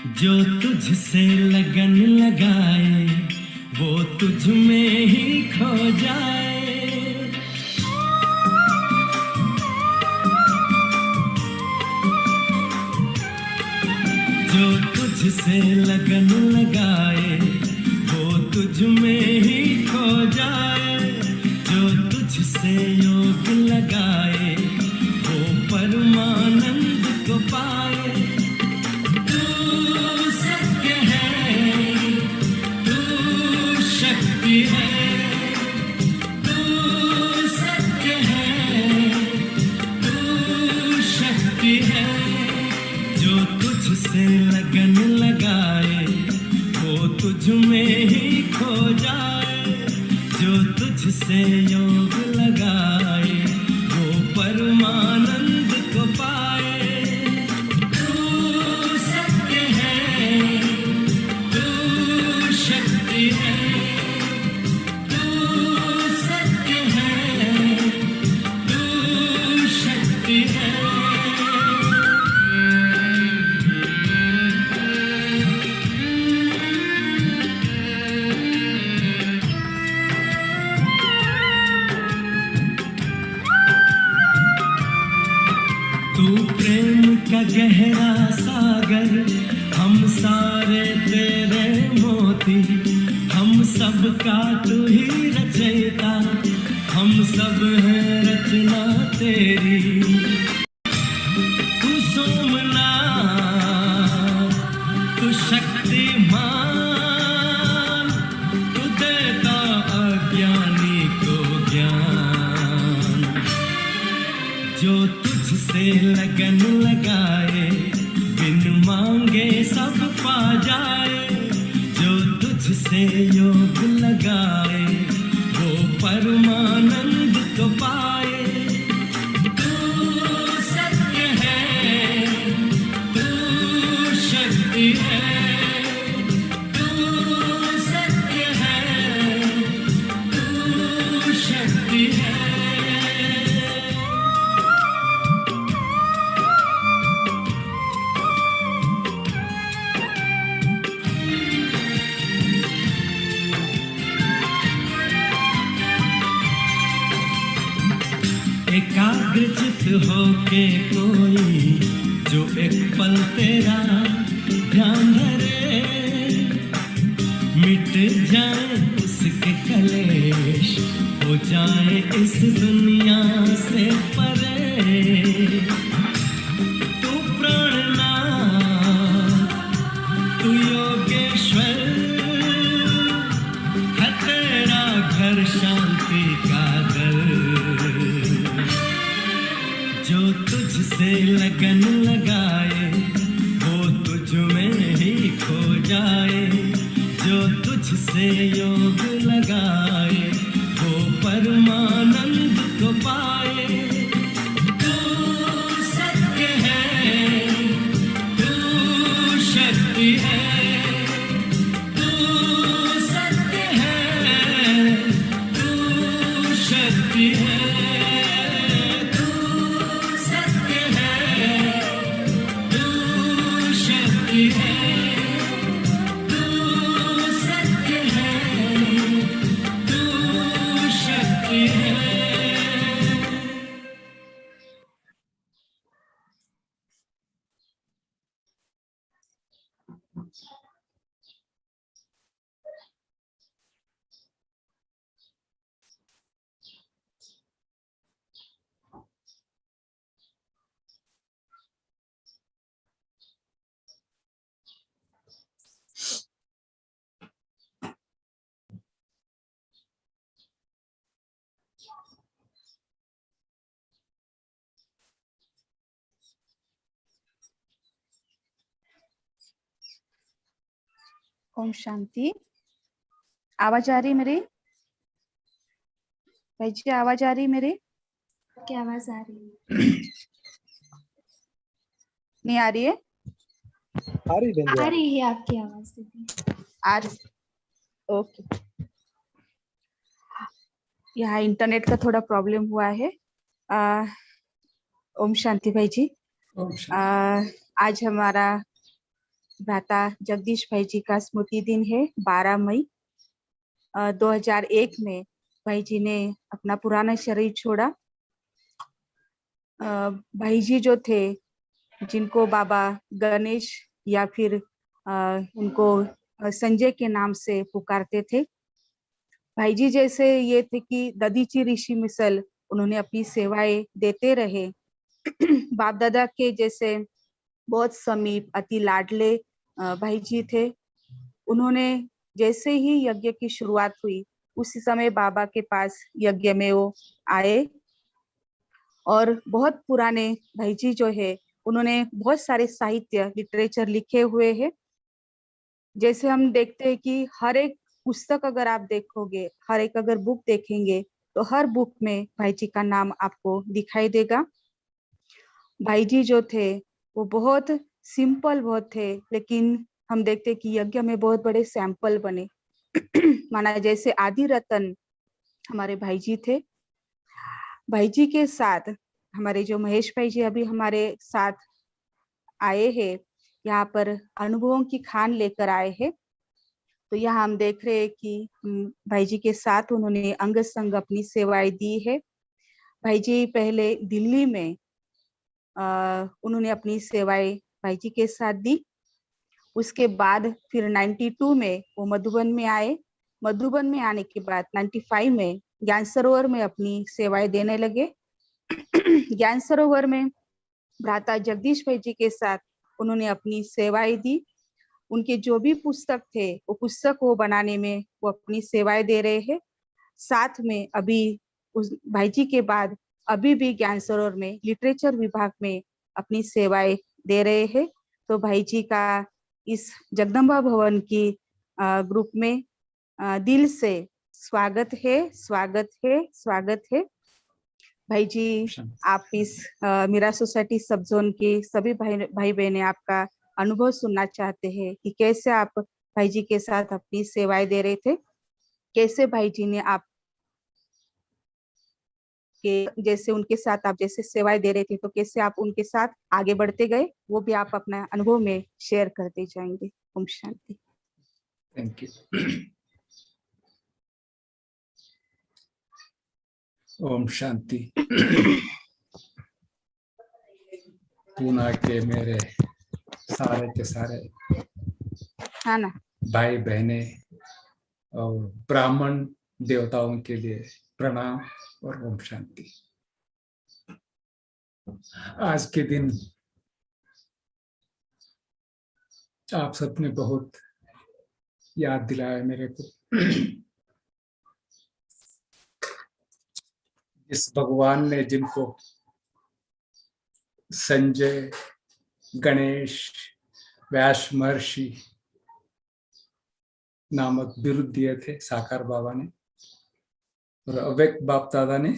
जो तुझसे लगन लगाए वो तुझ में ही खो जाए। जो तुझसे लगन लगाए वो तुझ में ही खो जाए। जो तुझसे योग लगाए वो परमानंद को पाए। तू सत्य है, तू शक्ति है, तू सत्य है, तू शक्ति है। जो तुझसे लगन लगाए वो तुझ में ही खो जाए। जो तुझसे योग लगाए वो परमानंद को पाए। तू सत्य है, तू शक्ति है, तू सत्य है, तू शक्ति है। तू प्रेम का गहरा सागर, हम सारे तेरे मोती। हम सब का तू ही रचयिता, हम सब हैं रचना तेरी। तू सोमनाथ, तू शक्तिमान, तू देता अज्ञानी को ज्ञान। जो तुझसे लगन लगाए बिन मांगे सब पा जाए। जो तुझसे योग लगाए वो परमानंद को पाए। तू सत्य है, तू शक्ति है, तू सत्य है, तू शक्ति है। एकाग्रचित होके कोई जो एक पल तेरा ध्यान धरे, मिट जाए उसके कलेश, हो जाए इस दुनिया से परे। तू प्राणनाथ, तू योगेश्वर, है तेरा घर शांति का दर। जो तुझसे लगन लगाए वो तुझ में ही खो जाए। जो तुझसे योग लगाए वो परमानंद को पाए। तू सत्य है, तू शक्ति है, तू सत्य है, तू शक्ति है। ओम शांति। आवाज आ रही मेरी? भाई जी आवाज आ रही मेरी? क्या आवाज आ रही है? नहीं आ रही है? आ रही है आपकी आवाज दीदी। आ रही। ओके। यहाँ इंटरनेट का थोड़ा प्रॉब्लम हुआ है। ओम शांति भाई जी। आज हमारा भ्राता जगदीश भाई जी का स्मृति दिन है 12 मई 2001 में भाई जी ने अपना पुराना शरीर छोड़ा। भाई जी जो थे, जिनको बाबा गणेश या फिर उनको संजय के नाम से पुकारते थे। भाई जी जैसे ये थे कि दधीची ऋषि मिसल उन्होंने अपनी सेवाएं देते रहे। बाप दादा के जैसे बहुत समीप अति लाडले भाई जी थे। उन्होंने जैसे ही यज्ञ की शुरुआत हुई उसी समय बाबा के पास यज्ञ में वो आए। और बहुत पुराने भाई जी जो है उन्होंने बहुत सारे साहित्य लिटरेचर लिखे हुए हैं। जैसे हम देखते हैं कि हर एक पुस्तक अगर आप देखोगे, हर एक अगर बुक देखेंगे तो हर बुक में भाई जी का नाम आपको दिखाई देगा। भाई जी जो थे वो बहुत सिंपल बहुत थे, लेकिन हम देखते कि यज्ञ में बहुत बड़े सैंपल बने। माना जैसे आदि रतन हमारे भाई जी थे। भाई जी के साथ हमारे जो महेश भाई जी अभी हमारे साथ आए हैं, यहाँ पर अनुभवों की खान लेकर आए हैं। तो यहाँ हम देख रहे हैं कि भाई जी के साथ उन्होंने अंग संग अपनी सेवाएं दी है। भाई जी पहले दिल्ली में उन्होंने अपनी सेवाएं भाई जी के साथ दी। उसके बाद फिर 92 में वो मधुबन में आए। मधुबन में आने के बाद 95 में ज्ञान सरोवर में अपनी सेवाएं देने लगे। ज्ञान सरोवर में भ्राता जगदीश भाई जी के साथ उन्होंने अपनी सेवाएं दी। उनके जो भी पुस्तक थे वो पुस्तक वो बनाने में वो अपनी सेवाएं दे रहे हैं। साथ में अभी उस भाई जी के बाद अभी भी ज्ञान सरोवर में लिटरेचर विभाग में अपनी सेवाएं दे रहे हैं। तो भाई जी का इस जगदम्बा भवन की ग्रुप में दिल से स्वागत है, स्वागत है, स्वागत है। भाई जी, आप इस मीरा सोसाइटी सब जोन के सभी भाई बहने आपका अनुभव सुनना चाहते हैं कि कैसे आप भाई जी के साथ अपनी सेवाएं दे रहे थे, कैसे भाई जी ने आप के जैसे उनके साथ आप जैसे सेवाएं दे रहे थे तो कैसे आप उनके साथ आगे बढ़ते गए, वो भी आप अपना अनुभव में शेयर करते जाएंगे। ओम शांति। Thank you. ओम शांति। पूना के मेरे सारे के सारे हाँ ना भाई बहने और ब्राह्मण देवताओं के लिए प्रणाम और ओम शांति। आज के दिन आप सबने बहुत याद दिलाया मेरे को। इस भगवान ने जिनको संजय, गणेश, व्यास महर्षि नामक बिरुद दिए थे साकार बाबा ने, और अव्यक्त बाप दादा ने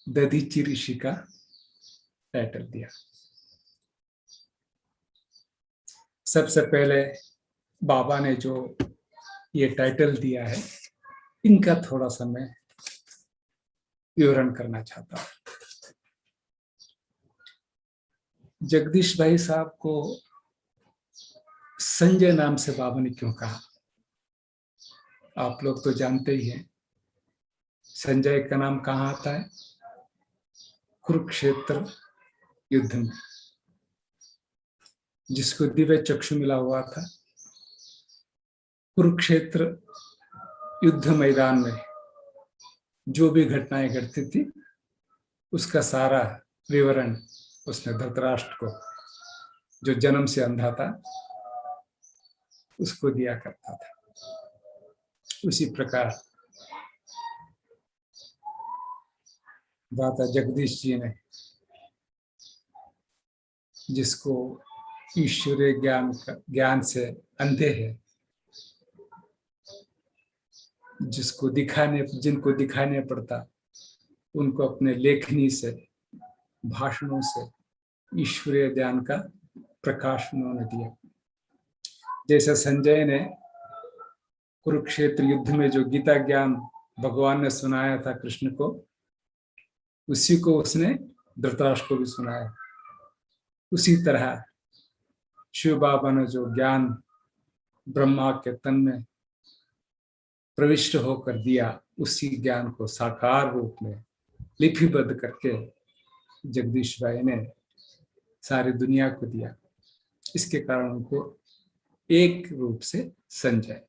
दधीची ऋषि का टाइटल दिया। सबसे पहले बाबा ने जो ये टाइटल दिया है, इनका थोड़ा सा मैं विवरण करना चाहता हूं। जगदीश भाई साहब को संजय नाम से बाबा ने क्यों कहा, आप लोग तो जानते ही हैं। संजय का नाम कहाँ आता है? कुरुक्षेत्र युद्ध में, जिसको दिव्य चक्षु मिला हुआ था। कुरुक्षेत्र युद्ध मैदान में जो भी घटनाएं घटती थी उसका सारा विवरण उसने धृतराष्ट्र को, जो जन्म से अंधा था, उसको दिया करता था। उसी प्रकार दाता जगदीश जी ने, जिसको ईश्वरीय ज्ञान से अंधे हैं, जिनको दिखाने पड़ता, उनको अपने लेखनी से, भाषणों से ईश्वरीय ज्ञान का प्रकाश उन्होंने दिया। जैसे संजय ने कुरुक्षेत्र युद्ध में जो गीता ज्ञान भगवान ने सुनाया था कृष्ण को, उसी को उसने धृतराष्ट्र को भी सुनाया। उसी तरह शिव बाबा ने जो ज्ञान ब्रह्मा के तन में प्रविष्ट होकर दिया, उसी ज्ञान को साकार रूप में लिपिबद्ध करके जगदीश भाई ने सारी दुनिया को दिया। इसके कारण उनको एक रूप से संजय।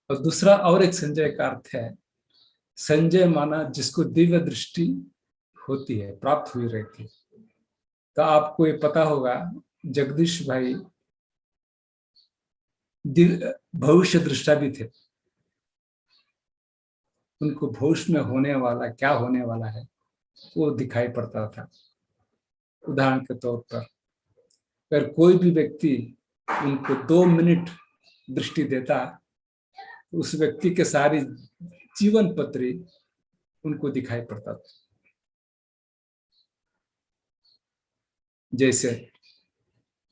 और दूसरा और एक संजय का अर्थ है, संजय माना जिसको दिव्य दृष्टि होती है, प्राप्त हुई रहती है। तो आपको ये पता होगा जगदीश भाई भविष्य दृष्टा भी थे। उनको भविष्य में होने वाला क्या होने वाला है वो दिखाई पड़ता था। उदाहरण के तौर पर अगर कोई भी व्यक्ति उनको 2 मिनट दृष्टि देता, तो उस व्यक्ति के सारी जीवन पत्री उनको दिखाई पड़ता था। जैसे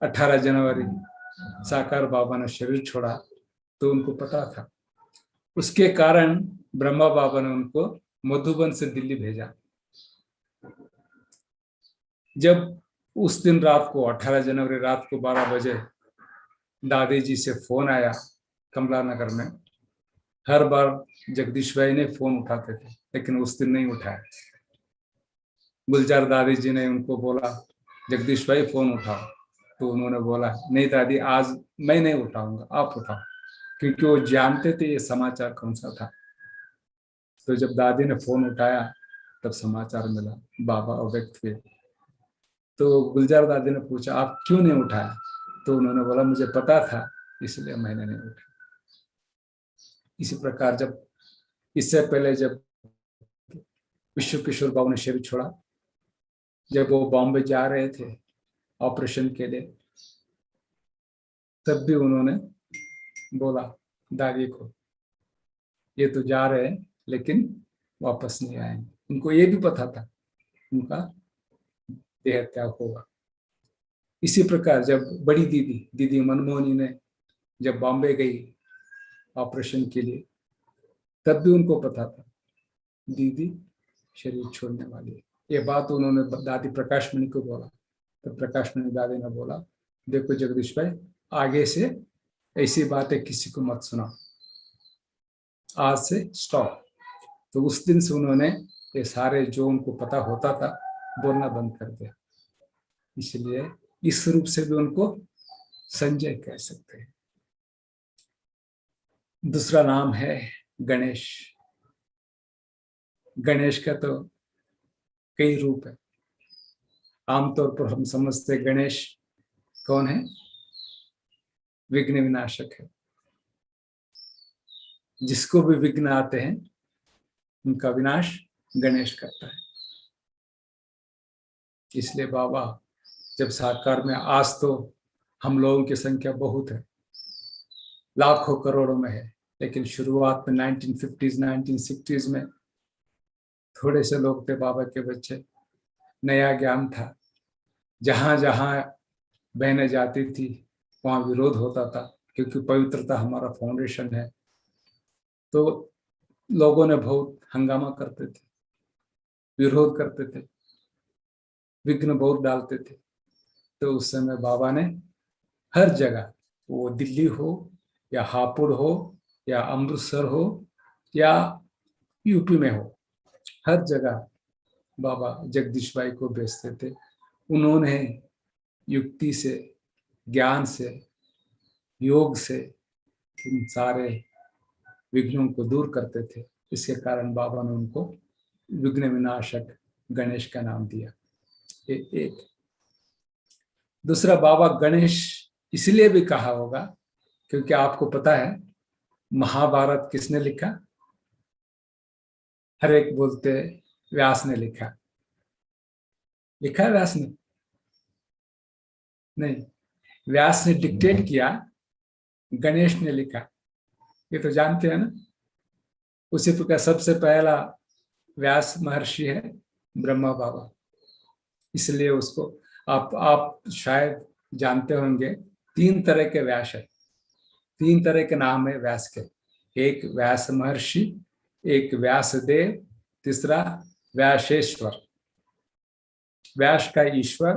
18 जनवरी साकार बाबा ने शरीर छोड़ा तो उनको पता था। उसके कारण ब्रह्मा बाबा ने उनको मधुबन से दिल्ली भेजा। जब उस दिन रात को 18 जनवरी रात को 12 बजे दादी जी से फोन आया कमला नगर में। हर बार जगदीश भाई ने फोन उठाते थे, लेकिन उस दिन नहीं उठाया। गुलजार दादी जी ने उनको बोला जगदीश भाई फोन उठाओ, तो उन्होंने बोला नहीं दादी आज मैं नहीं उठाऊंगा, आप उठाओ, क्योंकि वो जानते थे ये समाचार कौन सा था। तो जब दादी ने फोन उठाया तब समाचार मिला बाबा अव्यक्त हुए। तो गुलजार दादी ने पूछा आप क्यों नहीं उठाया? तो उन्होंने बोला मुझे पता था इसलिए मैंने नहीं उठाया। इसी प्रकार जब इससे पहले जब विश्व किशोर बाबू ने शरीर छोड़ा, जब वो बॉम्बे जा रहे थे ऑपरेशन के लिए, तब भी उन्होंने बोला दादी को ये तो जा रहे हैं लेकिन वापस नहीं आएंगे। उनको ये भी पता था उनका देह त्याग होगा। इसी प्रकार जब बड़ी दीदी मनमोहनी ने जब बॉम्बे गई ऑपरेशन के लिए, तब भी उनको पता था दीदी शरीर छोड़ने वाली है। ये बात उन्होंने दादी प्रकाशमणि को बोला, तो प्रकाशमणि दादी ने बोला देखो जगदीश भाई आगे से ऐसी बातें किसी को मत सुना, आज से स्टॉप। तो उस दिन से उन्होंने ये सारे जो उनको पता होता था बोलना बंद कर दिया। इसलिए इस रूप से भी उनको संजय कह सकते हैं। दूसरा नाम है गणेश। गणेश का तो कई रूप है। आमतौर पर हम समझते गणेश कौन है? विघ्न विनाशक है। जिसको भी विघ्न आते हैं उनका विनाश गणेश करता है। इसलिए बाबा जब साकार में, आज तो हम लोगों की संख्या बहुत है, लाखों करोड़ों में है, लेकिन शुरुआत में 1950s 1960s में थोड़े से लोग थे बाबा के बच्चे, नया ज्ञान था। जहां जहां बहनें जाती थी वहां विरोध होता था, क्योंकि पवित्रता हमारा फाउंडेशन है। तो लोगों ने बहुत हंगामा करते थे, विरोध करते थे, विघ्न बहुत डालते थे। तो उस समय बाबा ने हर जगह, वो दिल्ली हो या हापुड़ हो या अमृतसर हो या यूपी में हो, हर जगह बाबा जगदीश भाई को भेजते थे। उन्होंने युक्ति से, ज्ञान से, योग से इन सारे विघ्नों को दूर करते थे। इसके कारण बाबा ने उनको विघ्न विनाशक गणेश का नाम दिया। एक दूसरा, बाबा गणेश इसलिए भी कहा होगा क्योंकि आपको पता है महाभारत किसने लिखा? हर एक बोलते व्यास ने लिखा। लिखा है व्यास ने? नहीं, व्यास ने डिक्टेट किया, गणेश ने लिखा। ये तो जानते हैं ना। उसी प्रकार सबसे पहला व्यास महर्षि है ब्रह्मा बाबा। इसलिए उसको आप शायद जानते होंगे 3 तरह के व्यास है, 3 तरह के नाम है व्यास के। एक व्यास महर्षि, एक व्यास देव, तीसरा व्यासेश्वर। व्यास का ईश्वर,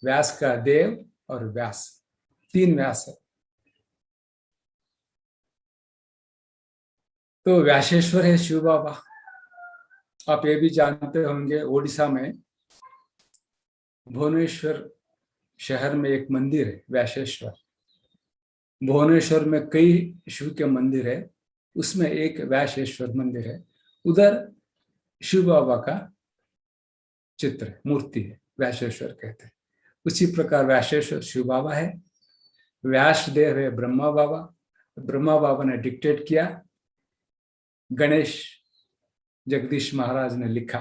व्यास का देव और व्यास, 3 व्यास है। तो व्यासेश्वर है शिव बाबा। आप ये भी जानते होंगे ओडिशा में भुवनेश्वर शहर में एक मंदिर है व्यासेश्वर। भुवनेश्वर में कई शिव के मंदिर है, उसमें एक व्यासेश्वर मंदिर है। उधर शिव बाबा का चित्र मूर्ति है, व्यासेश्वर कहते हैं। उसी प्रकार व्यासेश्वर शिव बाबा है, व्यासदेव है ब्रह्मा बाबा। ब्रह्मा बाबा ने डिक्टेट किया, गणेश जगदीश महाराज ने लिखा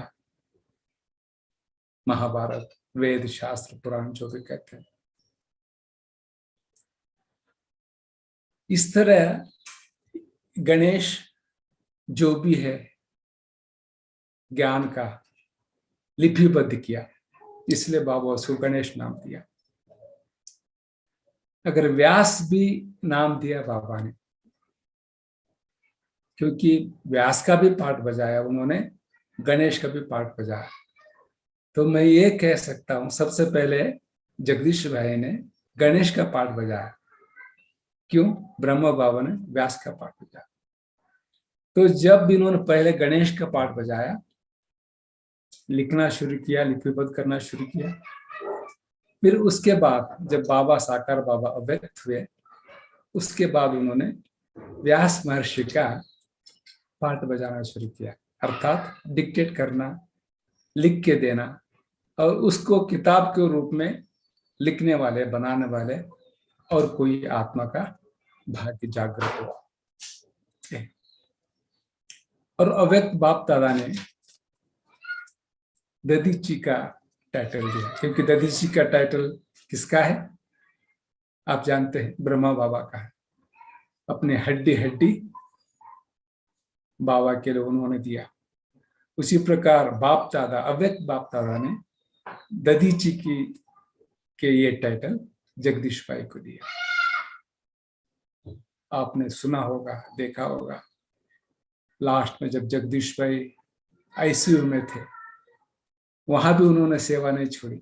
महाभारत, वेद, शास्त्र, पुराण जो भी कहते हैं। इस तरह गणेश जो भी है ज्ञान का लिपिबद्ध किया, इसलिए बाबा उसको गणेश नाम दिया। अगर व्यास भी नाम दिया बाबा ने, क्योंकि व्यास का भी पाठ बजाया उन्होंने, गणेश का भी पाठ बजाया। तो मैं ये कह सकता हूं सबसे पहले जगदीश भाई ने गणेश का पाठ बजाया, क्यों? ब्रह्मा बाबा ने व्यास का पाठ बजाया। तो जब भी इन्होंने पहले गणेश का पाठ बजाया, लिखना शुरू किया, लिपिबद्ध करना शुरू किया, फिर उसके बाद जब बाबा साकार बाबा अव्यक्त हुए, उसके बाद उन्होंने व्यास महर्षि का पाठ बजाना शुरू किया, अर्थात डिक्टेट करना, लिख के देना, और उसको किताब के रूप में लिखने वाले, बनाने वाले और कोई आत्मा का भाग्य जागृत हुआ। और अव्यक्त बाप दादा ने दधीची का टाइटल दिया, क्योंकि दधीची का टाइटल किसका है आप जानते हैं? ब्रह्मा बाबा का है। अपने हड्डी हड्डी बाबा के लिए उन्होंने दिया। उसी प्रकार बाप दादा, अव्यक्त बाप दादा ने दधीची के ये टाइटल जगदीश भाई को दिया। आपने सुना होगा, देखा होगा, लास्ट में जब जगदीश भाई आईसीयू में थे, वहां भी उन्होंने सेवा नहीं छोड़ी।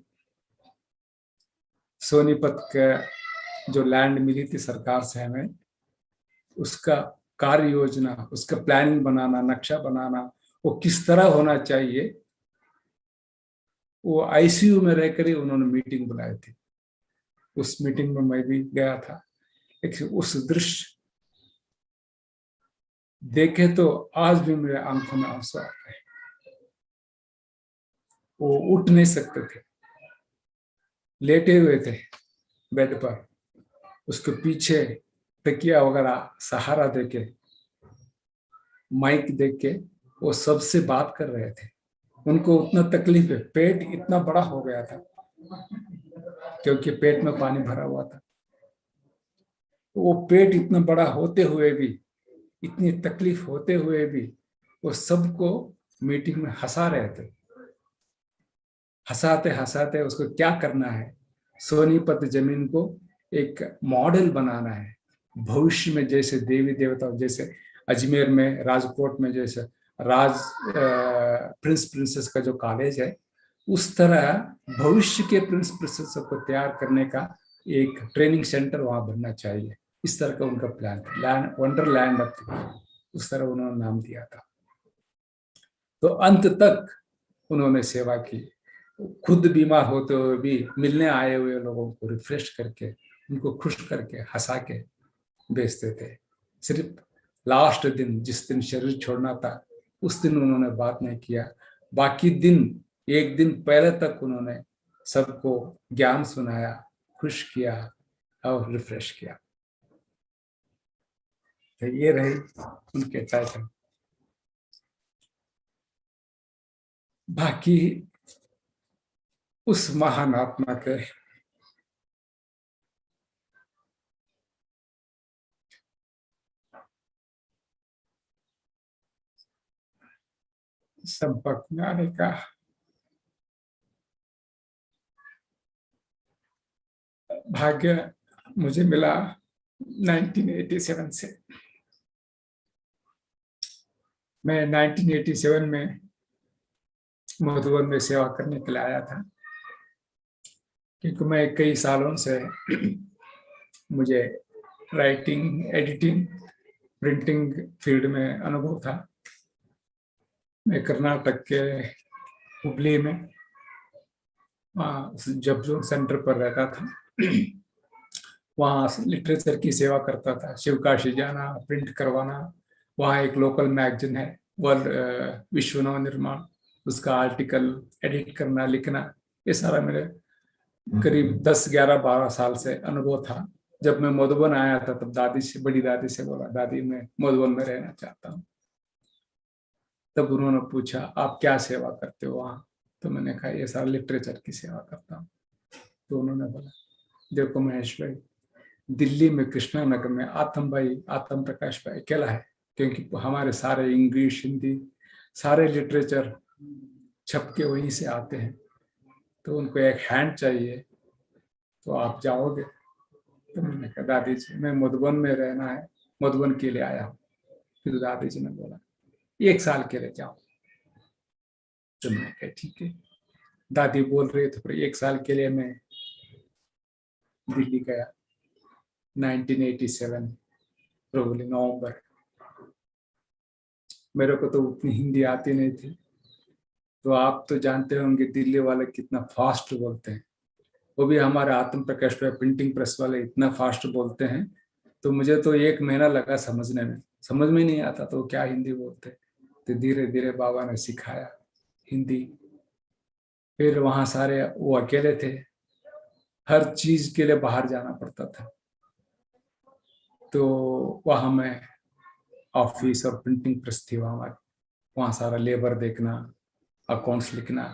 सोनीपत का जो लैंड मिली थी सरकार से हमें, उसका कार्य योजना, उसका प्लानिंग बनाना, नक्शा बनाना, वो किस तरह होना चाहिए, वो आईसीयू में रहकर ही उन्होंने मीटिंग बुलाई थी। उस मीटिंग में मैं भी गया था। उस दृश्य देखे तो आज भी मेरे आंखों में आंसू आते हैं। वो उठ नहीं सकते थे, लेटे हुए थे बेड पर, उसके पीछे तकिया वगैरह सहारा देके, माइक देके वो सबसे बात कर रहे थे। उनको उतना तकलीफ है, पेट इतना बड़ा हो गया था क्योंकि पेट में पानी भरा हुआ था। वो पेट इतना बड़ा होते हुए भी, इतनी तकलीफ होते हुए भी, वो सबको मीटिंग में हंसा रहे थे। हंसाते हंसाते उसको क्या करना है, सोनीपत जमीन को एक मॉडल बनाना है। भविष्य में जैसे देवी देवता, जैसे अजमेर में, राजकोट में जैसे राज प्रिंस प्रिंसेस का जो कॉलेज है, उस तरह भविष्य के प्रिंस प्रिंसेस को तैयार करने का एक ट्रेनिंग सेंटर वहां बनना चाहिए। इस तरह का उनका प्लान था, लैंड वंडरलैंड ऑफ, उस तरह उन्होंने नाम दिया था। तो अंत तक उन्होंने सेवा की, खुद बीमार होते हुए भी मिलने आए हुए लोगों को रिफ्रेश करके, उनको खुश करके, हंसा के भेजते थे। सिर्फ लास्ट दिन, जिस दिन शरीर छोड़ना था, उस दिन उन्होंने बात नहीं किया। बाकी दिन, एक दिन पहले तक उन्होंने सबको ज्ञान सुनाया, खुश किया और रिफ्रेश किया। तो ये रही उनके टाइटल। बाकी उस महान आत्मा के संपर्क में आने का भाग्य मुझे मिला 1987 से। मैं 1987 में मधुबन में सेवा करने के लिए आया था, क्योंकि मैं कई सालों से मुझे राइटिंग, एडिटिंग, प्रिंटिंग फील्ड में अनुभव था। मैं कर्नाटक के हुबली में जब जो सेंटर पर रहता था वहाँ लिटरेचर की सेवा करता था। शिवकाशी जाना, प्रिंट करवाना, वहाँ एक लोकल मैगजीन है वर्ल्ड विश्व नव निर्माण, उसका आर्टिकल एडिट करना, लिखना, ये सारा मेरे करीब 10, 11, 12 साल से अनुभव था। जब मैं मधुबन आया था तब दादी से, बड़ी दादी से बोला, दादी मैं मधुबन में रहना चाहता हूँ। तब उन्होंने पूछा आप क्या सेवा करते हो वहाँ? तो मैंने कहा ये सारा लिटरेचर की सेवा करता हूँ। तो उन्होंने बोला देखो महेश भाई, दिल्ली में कृष्णा नगर में आत्म प्रकाश भाई अकेला है, क्योंकि हमारे सारे इंग्लिश, हिंदी, सारे लिटरेचर छप के वहीं से आते हैं, तो उनको एक हैंड चाहिए, तो आप जाओगे? तो मैंने कहा दादी जी मैं मधुबन में रहना है, मधुबन के लिए आया हूँ। फिर दादी जी ने बोला 1 साल के लिए जाओ। तो मैंने कहा ठीक है। दादी बोल रही तो फिर 1 साल के लिए मैं दिल्ली गया 1987 प्रोबली नवंबर। मेरे को तो उतनी हिंदी आती नहीं थी, तो आप तो जानते होंगे दिल्ली वाले कितना फास्ट बोलते हैं, वो भी हमारे आत्म प्रकाश प्रिंटिंग प्रेस वाले इतना फास्ट बोलते हैं। तो मुझे तो 1 महीना लगा समझने में, समझ में नहीं आता तो क्या हिंदी बोलते। तो धीरे धीरे बाबा ने सिखाया हिंदी। फिर वहां सारे वो अकेले थे, हर चीज के लिए बाहर जाना पड़ता था। तो वहां मैं ऑफिस और प्रिंटिंग प्रेस थी वहां सारा लेबर देखना, अकाउंट्स लिखना,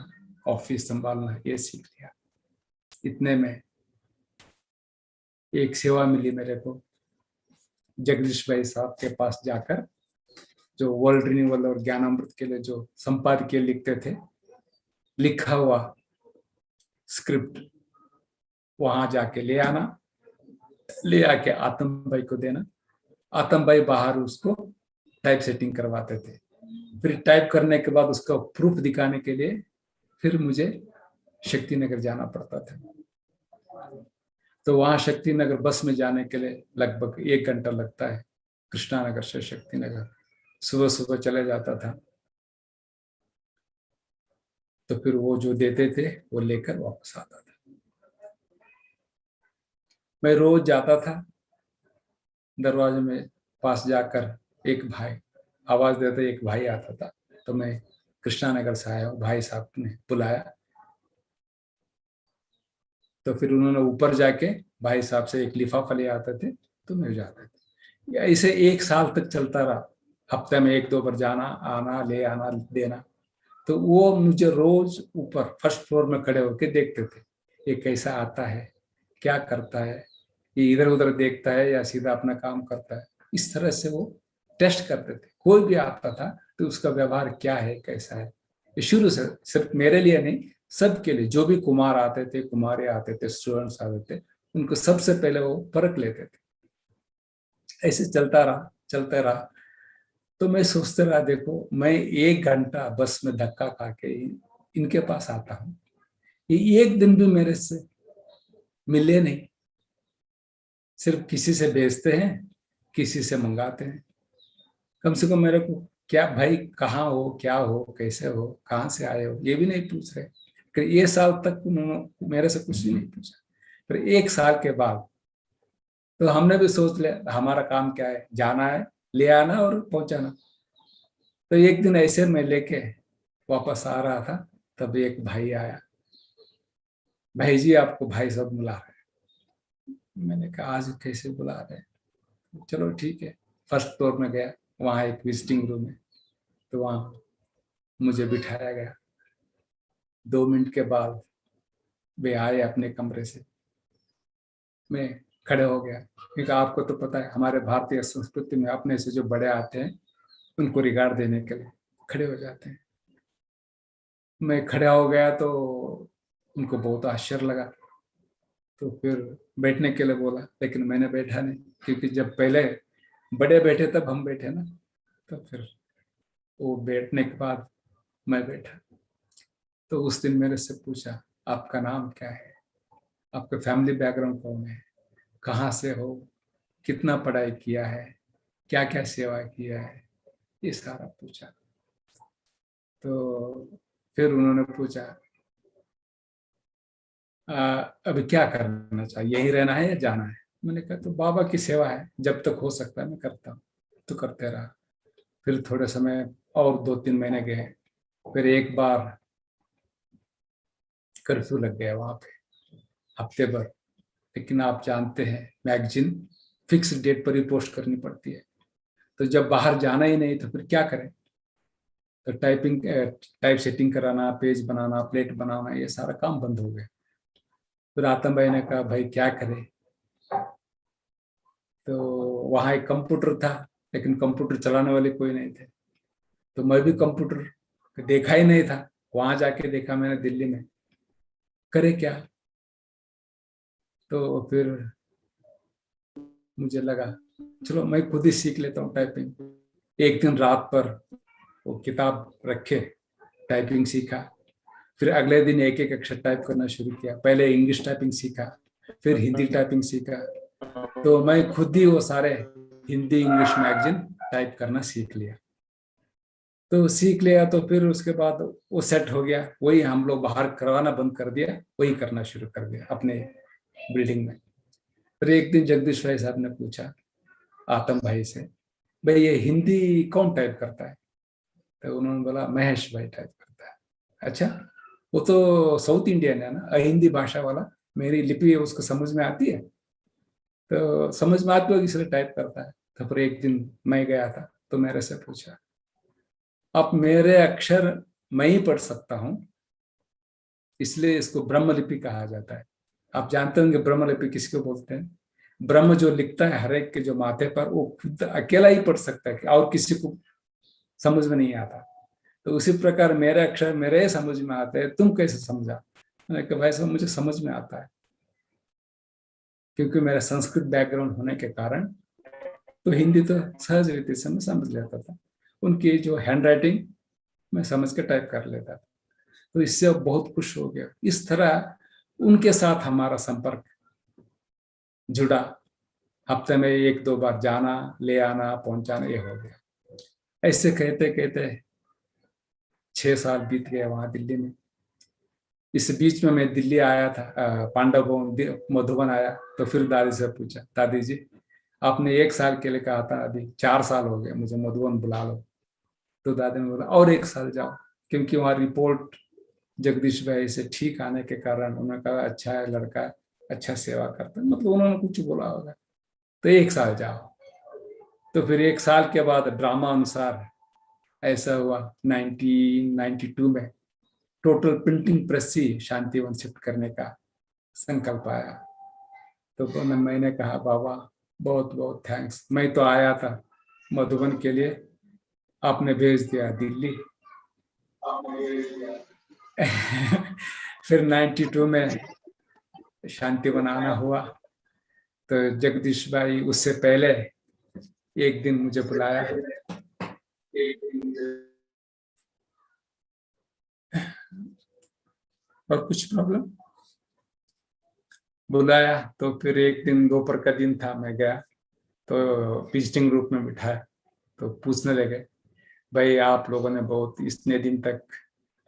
ऑफिस संभालना, ये सीख लिया। इतने में एक सेवा मिली मेरे को, जगदीश भाई साहब के पास जाकर, जो वर्ल्ड रिन्यूअल और ज्ञानामृत के लिए जो संपादकीय लिखते थे, लिखा हुआ स्क्रिप्ट वहां जाके ले आना, ले आके आत्म भाई को देना। आत्म भाई बाहर उसको टाइप सेटिंग करवाते थे। फिर टाइप करने के बाद उसका प्रूफ दिखाने के लिए फिर मुझे शक्ति नगर जाना पड़ता था। तो वहां शक्ति नगर बस में जाने के लिए लगभग 1 घंटा लगता है, कृष्णा नगर से शक्ति नगर। सुबह सुबह चले जाता था, तो फिर वो जो देते थे वो लेकर वापस आता था। मैं रोज जाता था, दरवाजे में पास जाकर एक भाई आवाज देते, एक भाई आता था। तो मैं कृष्णा नगर से आया हूँ, भाई साहब ने बुलाया। तो फिर उन्होंने ऊपर जाके भाई साहब से एक लिफाफा ले आते थे, तो मैं जाता था। ऐसे 1 साल तक चलता रहा, हफ्ते में 1-2 बार जाना आना, ले आना देना। तो वो मुझे रोज ऊपर फर्स्ट फ्लोर में खड़े होकर देखते थे, ये कैसा आता है, क्या करता है, ये इधर उधर देखता है या सीधा अपना काम करता है। इस तरह से वो टेस्ट करते थे। कोई भी आता था तो उसका व्यवहार क्या है, कैसा है। ये शुरू से सिर्फ मेरे लिए नहीं, सबके लिए, जो भी कुमार आते थे, कुमारी आते थे, स्टूडेंट्स आते थे, उनको सबसे पहले वो परख लेते थे। ऐसे चलता रहा। तो मैं सोचते रहा, देखो मैं 1 घंटा बस में धक्का खा के इनके पास आता हूँ, ये एक दिन भी मेरे से मिले नहीं, सिर्फ किसी से भेजते हैं, किसी से मंगाते हैं। कम से कम मेरे को क्या भाई कहाँ हो, क्या हो, कैसे हो, कहाँ से आए हो, ये भी नहीं पूछ रहे। फिर ये साल तक उन्होंने मेरे से कुछ भी नहीं पूछा। फिर 1 साल के बाद तो हमने भी सोच लिया हमारा काम क्या है, जाना है, ले आना और पहुंचाना। तो एक दिन ऐसे मैं लेके वापस आ रहा था, तब एक भाई आया, भाई जी आपको भाई साहब बुला रहे हैं। मैंने कहा आज कैसे बुला रहे हैं? चलो ठीक है। फर्स्ट फ्लोर में गया, वहां एक विजिटिंग रूम है, तो वहां मुझे बिठाया गया। 2 मिनट के बाद वे आए अपने कमरे से, मैं खड़े हो गया, क्योंकि आपको तो पता है हमारे भारतीय संस्कृति में अपने से जो बड़े आते हैं उनको रिगार्ड देने के लिए खड़े हो जाते हैं। मैं खड़ा हो गया तो उनको बहुत आश्चर्य लगा, तो फिर बैठने के लिए बोला, लेकिन मैंने बैठा नहीं, क्योंकि जब पहले बड़े बैठे तब हम बैठे ना। तो फिर वो बैठने के बाद मैं बैठा। तो उस दिन मेरे से पूछा आपका नाम क्या है? आपका फैमिली बैकग्राउंड कौन है, कहाँ से हो, कितना पढ़ाई किया है, क्या क्या सेवा किया है, ये सारा पूछा। तो फिर उन्होंने पूछा अभी क्या करना चाहिए, यहीं रहना है या जाना है। मैंने कहा तो बाबा की सेवा है, जब तक हो सकता है मैं करता हूँ। तो करते रहा। फिर थोड़े समय और 2-3 महीने गए। फिर एक बार कर्फ्यू लग गया वहां पे हफ्ते भर। लेकिन आप जानते हैं मैगजीन फिक्स डेट पर ही पोस्ट करनी पड़ती है। तो जब बाहर जाना ही नहीं तो फिर क्या करें। तो टाइप सेटिंग कराना, पेज बनाना, प्लेट बनाना, ये सारा काम बंद हो गया। फिर आतम भाई ने कहा भाई क्या करें। तो वहाँ एक कंप्यूटर था, लेकिन कंप्यूटर चलाने वाले कोई नहीं थे। तो मैं भी कंप्यूटर देखा ही नहीं था। वहां जाके देखा मैंने दिल्ली में, करे क्या। तो फिर मुझे लगा चलो मैं खुद ही सीख लेता हूँ टाइपिंग। एक दिन रात पर वो किताब रखे, टाइपिंग सीखा। फिर अगले दिन एक एक अक्षर टाइप करना शुरू किया। पहले इंग्लिश टाइपिंग सीखा, फिर हिंदी टाइपिंग सीखा। तो मैं खुद ही वो सारे हिंदी इंग्लिश मैगजीन टाइप करना सीख लिया। तो सीख लिया तो फिर उसके बाद वो सेट हो गया। वही हम लोग बाहर करवाना बंद कर दिया, वही करना शुरू कर दिया अपने बिल्डिंग में। फिर एक दिन जगदीश भाई साहब ने पूछा आतम भाई से, भाई ये हिंदी कौन टाइप करता है। तो उन्होंने बोला महेश भाई टाइप करता है। अच्छा, वो तो साउथ इंडियन है ना, हिंदी भाषा वाला, मेरी लिपि उसको समझ में आती है। तो समझ में आती होगी इसलिए टाइप करता है। तो फिर एक दिन मैं गया था तो मेरे से पूछा, अब मेरे अक्षर मैं ही पढ़ सकता हूँ, इसलिए इसको ब्रह्मलिपि कहा जाता है। आप जानते होंगे ब्रह्मलिपि किसको बोलते हैं। ब्रह्म जो लिखता है हर एक के जो माथे पर, वो खुद अकेला ही पढ़ सकता है और किसी को समझ में नहीं आता। तो उसी प्रकार मेरे अक्षर मेरे समझ में आते हैं, तुम कैसे समझा। मैंने कहा भाई साहब मुझे समझ में आता है, क्योंकि मेरा संस्कृत बैकग्राउंड होने के कारण तो हिंदी तो सहज रीति से मैं समझ लेता था। उनकी जो हैंड राइटिंग मैं समझ के टाइप कर लेता था। तो इससे अब बहुत खुश हो गया। इस तरह उनके साथ हमारा संपर्क जुड़ा। हफ्ते में 1-2 बार जाना, ले आना, पहुंचाना, ये हो गया। ऐसे कहते कहते 6 साल बीत गए वहां दिल्ली में। इस बीच में मैं दिल्ली आया था, पांडव भवन मधुबन आया। तो फिर दादी से पूछा, दादी जी आपने 1 साल के लिए कहा था, अभी 4 साल हो गए, मुझे मधुबन बुला लो। तो दादी ने बोला और 1 साल जाओ, क्योंकि वहाँ रिपोर्ट जगदीश भाई से ठीक आने के कारण उन्होंने कहा अच्छा है लड़का, अच्छा सेवा करता है, मतलब उन्होंने कुछ बोला होगा। तो 1 साल जाओ। तो फिर 1 साल के बाद ड्रामा अनुसार ऐसा हुआ 1992 में टोटल प्रिंटिंग प्रेस ही शांतिवन शिफ्ट करने का संकल्प आया। तो मैंने कहा बाबा बहुत बहुत थैंक्स, मैं तो आया था मधुबन के लिए, आपने भेज दिया दिल्ली। फिर 92 में शांति बनाना हुआ। तो जगदीश भाई उससे पहले एक दिन मुझे बुलाया। और कुछ प्रॉब्लम, बुलाया तो फिर एक दिन दोपहर का दिन था, मैं गया तो विजिटिंग ग्रुप में बिठाया। तो पूछने लगे भाई आप लोगों ने बहुत इतने दिन तक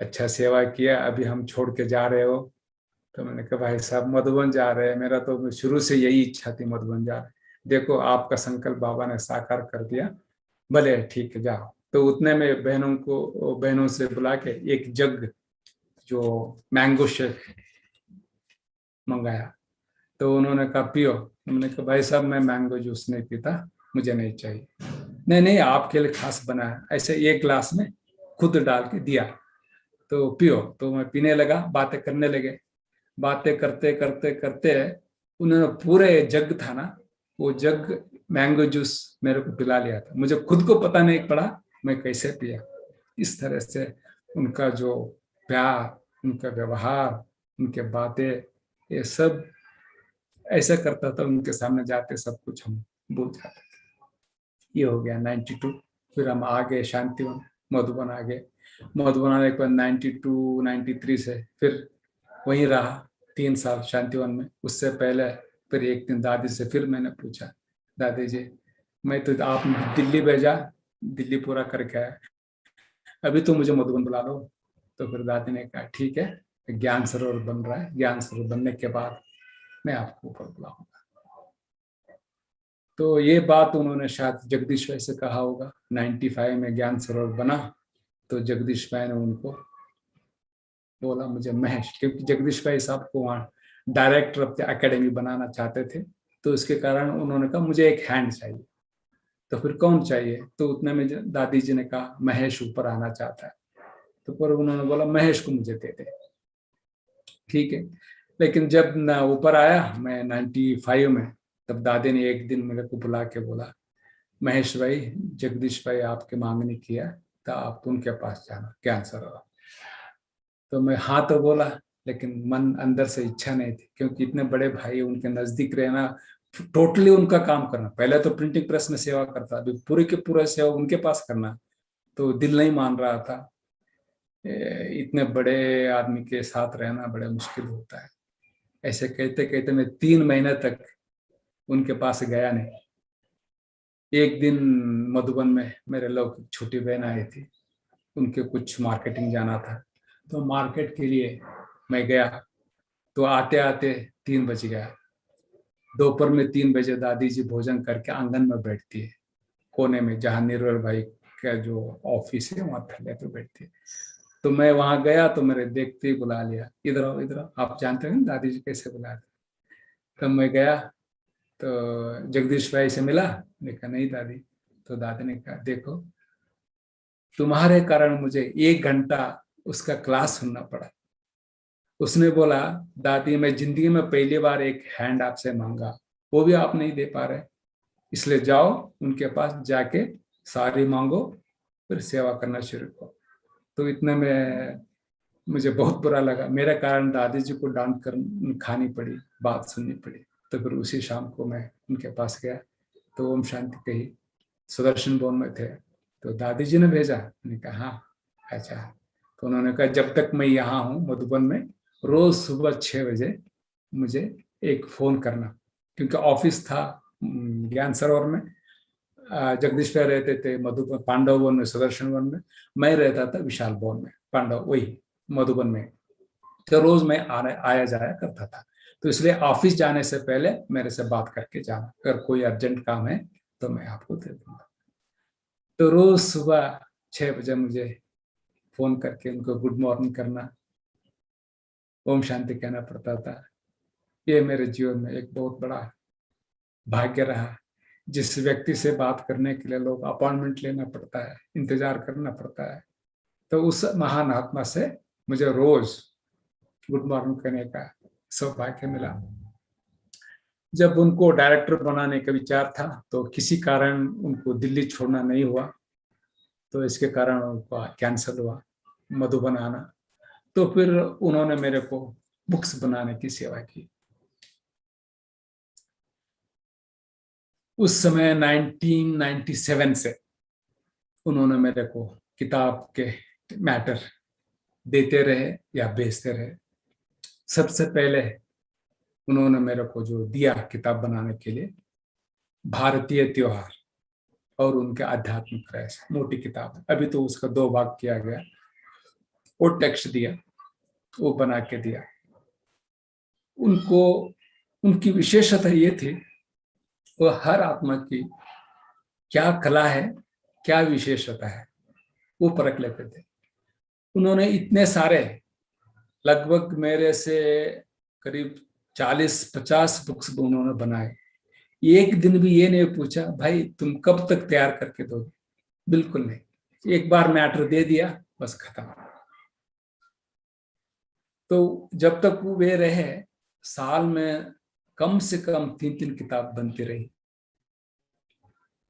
अच्छा सेवा किया, अभी हम छोड़ के जा रहे हो। तो मैंने कहा भाई साहब मधुबन जा रहे हैं, मेरा तो शुरू से यही इच्छा थी मधुबन जा रहे, देखो आपका संकल्प बाबा ने साकार कर दिया, भले ठीक है जाओ। तो उतने में बहनों से बुला के एक जग जो मैंगो शेक मंगाया। तो उन्होंने कहा पियो। उन्होंने कहा भाई साहब मैं मैंगो जूस नहीं पीता, मुझे नहीं चाहिए। नहीं नहीं आपके लिए खास बनाया, ऐसे एक ग्लास में खुद डाल के दिया, तो पियो। तो मैं पीने लगा, बातें करने लगे। बातें करते करते करते उन्होंने पूरे जग था ना, वो जग मैंगो जूस मेरे को पिला लिया था। मुझे खुद को पता नहीं पड़ा मैं कैसे पिया। इस तरह से उनका जो प्यार, उनका व्यवहार, उनके बातें, ये सब ऐसा करता था उनके सामने जाते सब कुछ हम भूल जाते। ये हो गया 92। फिर हम आ गए शांतिवन, मधुबन आ गए। मधुबन आने के बाद 92 93 से फिर वहीं रहा। 3 साल शांतिवन में। उससे पहले फिर एक दिन दादी से फिर मैंने पूछा, दादी जी मैं तो आप दिल्ली भेजा, दिल्ली पूरा करके आया, अभी तो मुझे मधुबन बुला लो। तो फिर दादी ने कहा ठीक है, ज्ञान सरोवर बन रहा है, ज्ञान सरोवर बनने के बाद मैं आपको ऊपर बुलाऊंगा। तो ये बात उन्होंने शायद जगदीश भाई से कहा होगा। 95 में ज्ञान सरोवर बना तो जगदीश भाई ने उनको बोला मुझे महेश, क्योंकि जगदीश भाई साहब को वहाँ डायरेक्टर ऑफ द एकेडमी बनाना चाहते थे, तो उसके कारण उन्होंने कहा मुझे एक हैंड चाहिए। तो फिर कौन चाहिए? तो उतने में दादी जी ने कहा महेश ऊपर आना चाहता है। तो पर उन्होंने बोला महेश को मुझे दे दे। ठीक है, लेकिन जब मैं ऊपर आया मैं 95 में, तब दादी ने एक दिन मेरे को बुला के बोला महेश भाई जगदीश भाई आपके मांगनी किया तो आप उनके पास जाना ज्ञान सरोवर। तो मैं हाँ तो बोला, लेकिन मन अंदर से इच्छा नहीं थी, क्योंकि इतने बड़े भाई उनके नजदीक रहना, टोटली उनका काम करना। पहले तो प्रिंटिंग प्रेस में सेवा करता, अभी पूरे के पूरा सेवा उनके पास करना तो दिल नहीं मान रहा था। इतने बड़े आदमी के साथ रहना बड़ा मुश्किल होता है। ऐसे कहते कहते मैं 3 महीने तक उनके पास गया नहीं। एक दिन मधुबन में मेरे लोग छोटी बहन आई थी, उनके कुछ मार्केटिंग जाना था, तो मार्केट के लिए मैं गया। तो आते आते 3 बज गया। दोपहर में 3 बजे दादी जी भोजन करके आंगन में बैठती है, कोने में, जहाँ निर्वल भाई का जो ऑफिस है वहाँ थल्ले पे बैठती है। तो मैं वहां गया तो मेरे देखते ही बुला लिया, इधर आओ इधर आओ। आप जानते हैं दादी जी कैसे बुलाते। तब मैं गया तो जगदीश भाई से मिला, मैंने कहा नहीं दादी। तो दादी ने कहा देखो तुम्हारे कारण मुझे 1 घंटा उसका क्लास सुनना पड़ा। उसने बोला दादी मैं जिंदगी में पहली बार एक हैंड आपसे मांगा, वो भी आप नहीं दे पा रहे, इसलिए जाओ उनके पास जाके सारी मांगो, फिर सेवा करना शुरू करो। तो इतने में मुझे बहुत बुरा लगा, मेरे कारण दादी जी को डांट कर खानी पड़ी, बात सुननी पड़ी। तो फिर उसी शाम को मैं उनके पास गया तो ओम शांति कही, सुदर्शन भवन में थे। तो दादी जी ने भेजा? मैंने कहा हाँ। अच्छा। तो उन्होंने कहा जब तक मैं यहाँ हूँ मधुबन में, रोज सुबह 6 बजे मुझे एक फोन करना, क्योंकि ऑफिस था ज्ञान सरोवर में, जगदीश भाई रहते थे मधुबन पांडव भवन में, सुदर्शन भवन में, मैं रहता था विशाल भवन में, पांडव वही मधुबन में। तो रोज मैं आया जाया करता था। तो इसलिए ऑफिस जाने से पहले मेरे से बात करके जाना, अगर कोई अर्जेंट काम है तो मैं आपको दे दूंगा। तो रोज सुबह 6 बजे मुझे फोन करके उनको गुड मॉर्निंग करना, ओम शांति कहना पड़ता था। ये मेरे जीवन में एक बहुत बड़ा भाग्य रहा। जिस व्यक्ति से बात करने के लिए लोग अपॉइंटमेंट लेना पड़ता है, इंतजार करना पड़ता है, तो उस महान आत्मा से मुझे रोज गुड मॉर्निंग करने का सौभाग्य मिला। जब उनको डायरेक्टर बनाने का विचार था तो किसी कारण उनको दिल्ली छोड़ना नहीं हुआ, तो इसके कारण उनको कैंसिल हुआ मधुबन आना। तो फिर उन्होंने मेरे को बुक्स बनाने की सेवा की। उस समय 1997 से उन्होंने मेरे को किताब के मैटर देते रहे या बेचते रहे। सबसे पहले उन्होंने मेरे को जो दिया किताब बनाने के लिए, भारतीय त्योहार और उनके आध्यात्मिक रहस्य, मोटी किताब है, अभी तो उसका 2 भाग किया गया। वो टेक्स्ट दिया, वो बना के दिया। उनको उनकी विशेषता ये थी, वो हर आत्मा की क्या कला है, क्या विशेषता है, वो परख लेते थे। उन्होंने इतने सारे, लगभग मेरे से करीब 40-50 बुक्स उन्होंने बनाए। एक दिन भी ये नहीं पूछा भाई तुम कब तक तैयार करके दोगे, बिल्कुल नहीं। एक बार मैटर दे दिया, बस खत्म। तो जब तक वे रहे, साल में कम से कम 3-3 किताब बनती रही।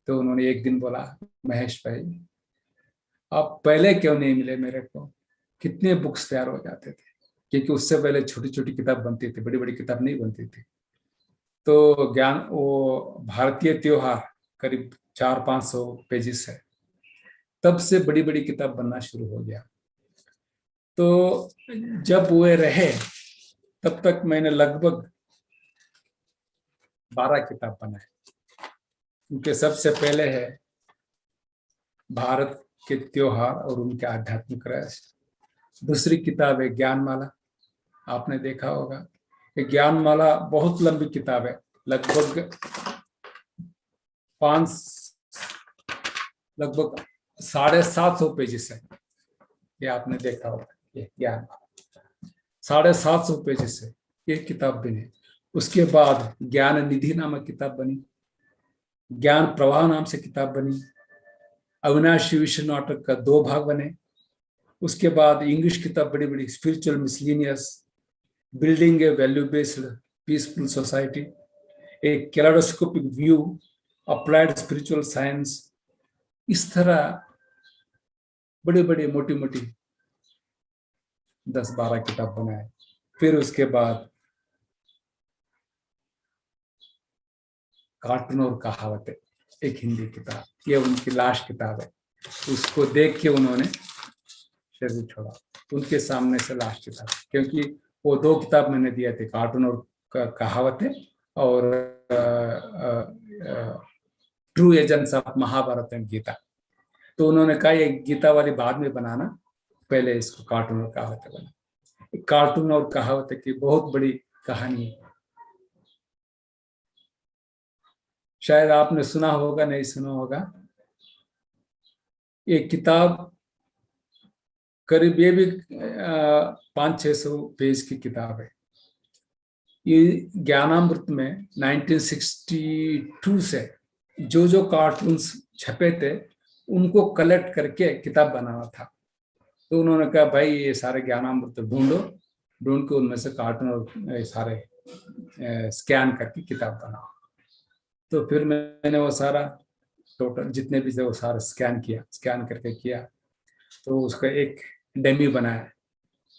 तो उन्होंने एक दिन बोला महेश भाई आप पहले क्यों नहीं मिले मेरे को, कितने बुक्स तैयार हो जाते थे। क्योंकि उससे पहले छोटी छोटी किताब बनती थी, बड़ी बड़ी किताब नहीं बनती थी। तो ज्ञान वो भारतीय त्योहार करीब 400-500 पेजेस है, तब से बड़ी बड़ी किताब बनना शुरू हो गया। तो जब वे रहे तब तक मैंने लगभग 12 किताब बनाए। उनके सबसे पहले है भारत के त्योहार और उनके आध्यात्मिक रहस्य। दूसरी किताब है ज्ञानमाला, आपने देखा होगा। ये ज्ञानमाला बहुत लंबी किताब है, लगभग 750 पेजेस है। ये आपने देखा होगा, ये ज्ञानमाला 750 पेजेस है, ये किताब बनी। उसके बाद ज्ञान निधि नामक किताब बनी, ज्ञान प्रवाह नाम से किताब बनी, अविनाशी विश्व नाटक का 2 भाग बने। उसके बाद इंग्लिश किताब बड़ी बड़ी, स्पिरिचुअल मिसलिनियस, बिल्डिंग ए वैल्यू बेस्ड पीसफुल सोसाइटी, एक कैलेडोस्कोपिक व्यू, अप्लाइड स्पिरिचुअल साइंस। इस तरह बड़ी बड़ी मोटी मोटी 10-12 किताब बनाए। फिर उसके बाद कार्टून और कहावतें, एक हिंदी किताब, ये उनकी लास्ट किताब है। उसको देख के उन्होंने शरीर छोड़ा, उनके सामने से लास्ट किताब, क्योंकि वो 2 किताब मैंने दिए थे, कार्टून और कहावतें और true agents of Mahabharata and Gita. तो उन्होंने कहा ये गीता वाली बाद में बनाना, पहले इसको कार्टून और कहावतें बना। कार्टून और कहावतें की बहुत बड़ी कहानी है, शायद आपने सुना होगा, नहीं सुना होगा। एक किताब करीब ये भी 500-600 पेज की किताब है। ये ज्ञानामृत में 1962 से जो कार्टून्स छपे थे उनको कलेक्ट करके किताब बनाना था। तो उन्होंने कहा भाई ये सारे ज्ञानामृत ढूंढ के उनमें से कार्टून और सारे स्कैन करके किताब बनाओ। तो फिर मैंने वो सारा टोटल जितने भी थे वो सारा स्कैन करके किया। तो उसका एक डेमी बनाया,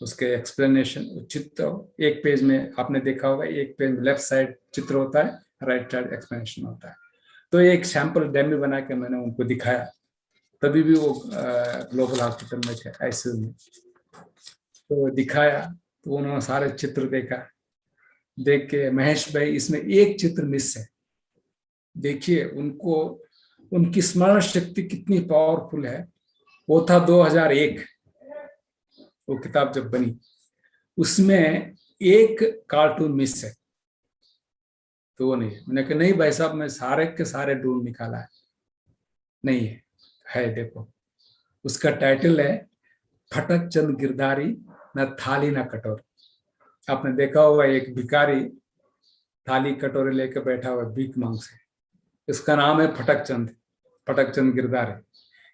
उसके एक्सप्लेनेशन चित्र, एक पेज में आपने देखा होगा, एक पेज में लेफ्ट साइड चित्र होता है, राइट साइड एक्सप्लेनेशन होता है। तो एक सैंपल डेमी बना के मैंने उनको दिखाया, तभी भी वो ग्लोबल हॉस्पिटल में थे, आईसीयू में। तो दिखाया तो उन्होंने सारे चित्र देखा, देख के महेश भाई इसमें एक चित्र मिस है, देखिए उनको, उनकी स्मरण शक्ति कितनी पावरफुल है। वो था 2001, वो किताब जब बनी, उसमें एक कार्टून मिस है। तो वो नहीं, मैंने कहा नहीं भाई साहब, मैं सारे के सारे ढूंढ निकाला है, नहीं है देखो। उसका टाइटल है फटक चंद गिरधारी, न थाली न कटोरी। आपने देखा होगा एक भिखारी थाली कटोरे लेकर बैठा हुआ भीख मांग से, इसका नाम है फटक चंद गिरधारी।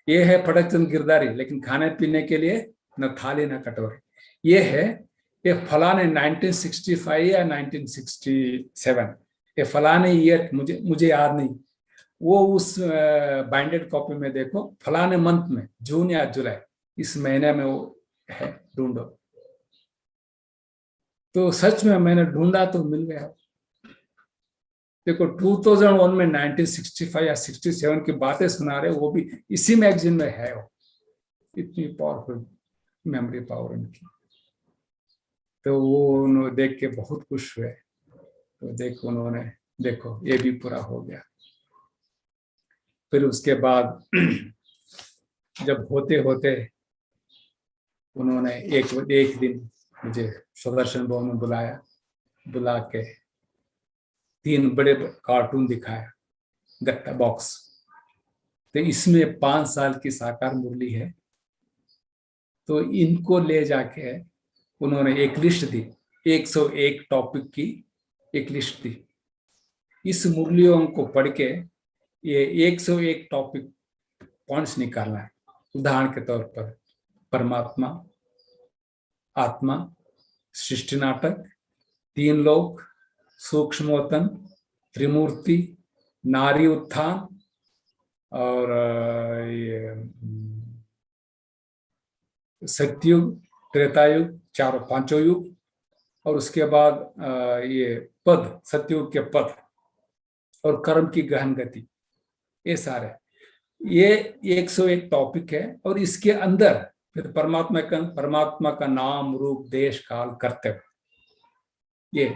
ये है फटक चंद गिरधारी, लेकिन खाने पीने के लिए न थाली न कटोरी। ये फलाने 1965 या 1967, ये फलाने ईयर, मुझे याद नहीं, वो उस बाइंडेड कॉपी में देखो, फलाने मंथ में, जून या जुलाई, इस महीने में वो है, ढूंढो। तो सच में मैंने ढूंढा तो मिल गया। देखो 2001 में 1965 या 67 की बातें सुना रहे, वो भी इसी मैगजीन में है। वो इतनी पावरफुल मेमोरी पावर उनकी। तो वो उन्होंने देख के बहुत खुश हुए। तो देखो उन्होंने, देखो ये भी पूरा हो गया। फिर उसके बाद जब होते होते उन्होंने एक दिन मुझे सुदर्शन भवन में बुला के 3 बड़े कार्टून दिखाया, गत्ता बॉक्स। तो इसमें 5 साल की साकार मुरली है। तो इनको ले जाके उन्होंने एक लिस्ट दी, 101 टॉपिक की एक लिस्ट दी। इस मुरलियों को पढ़ के ये 101 टॉपिक पॉइंट्स निकालना है। उदाहरण के तौर पर परमात्मा, आत्मा, सृष्टि नाटक, 3 लोक, सूक्ष्मोतन, त्रिमूर्ति, नारी उत्थान और ये सत्युग, त्रेतायुग, 4-5 युग, और उसके बाद ये पद, सत्युग के पद और कर्म की गहन गति, ये सारे, ये 101 टॉपिक है। और इसके अंदर फिर परमात्मा का नाम, रूप, देश, काल, कर्तव्य, ये।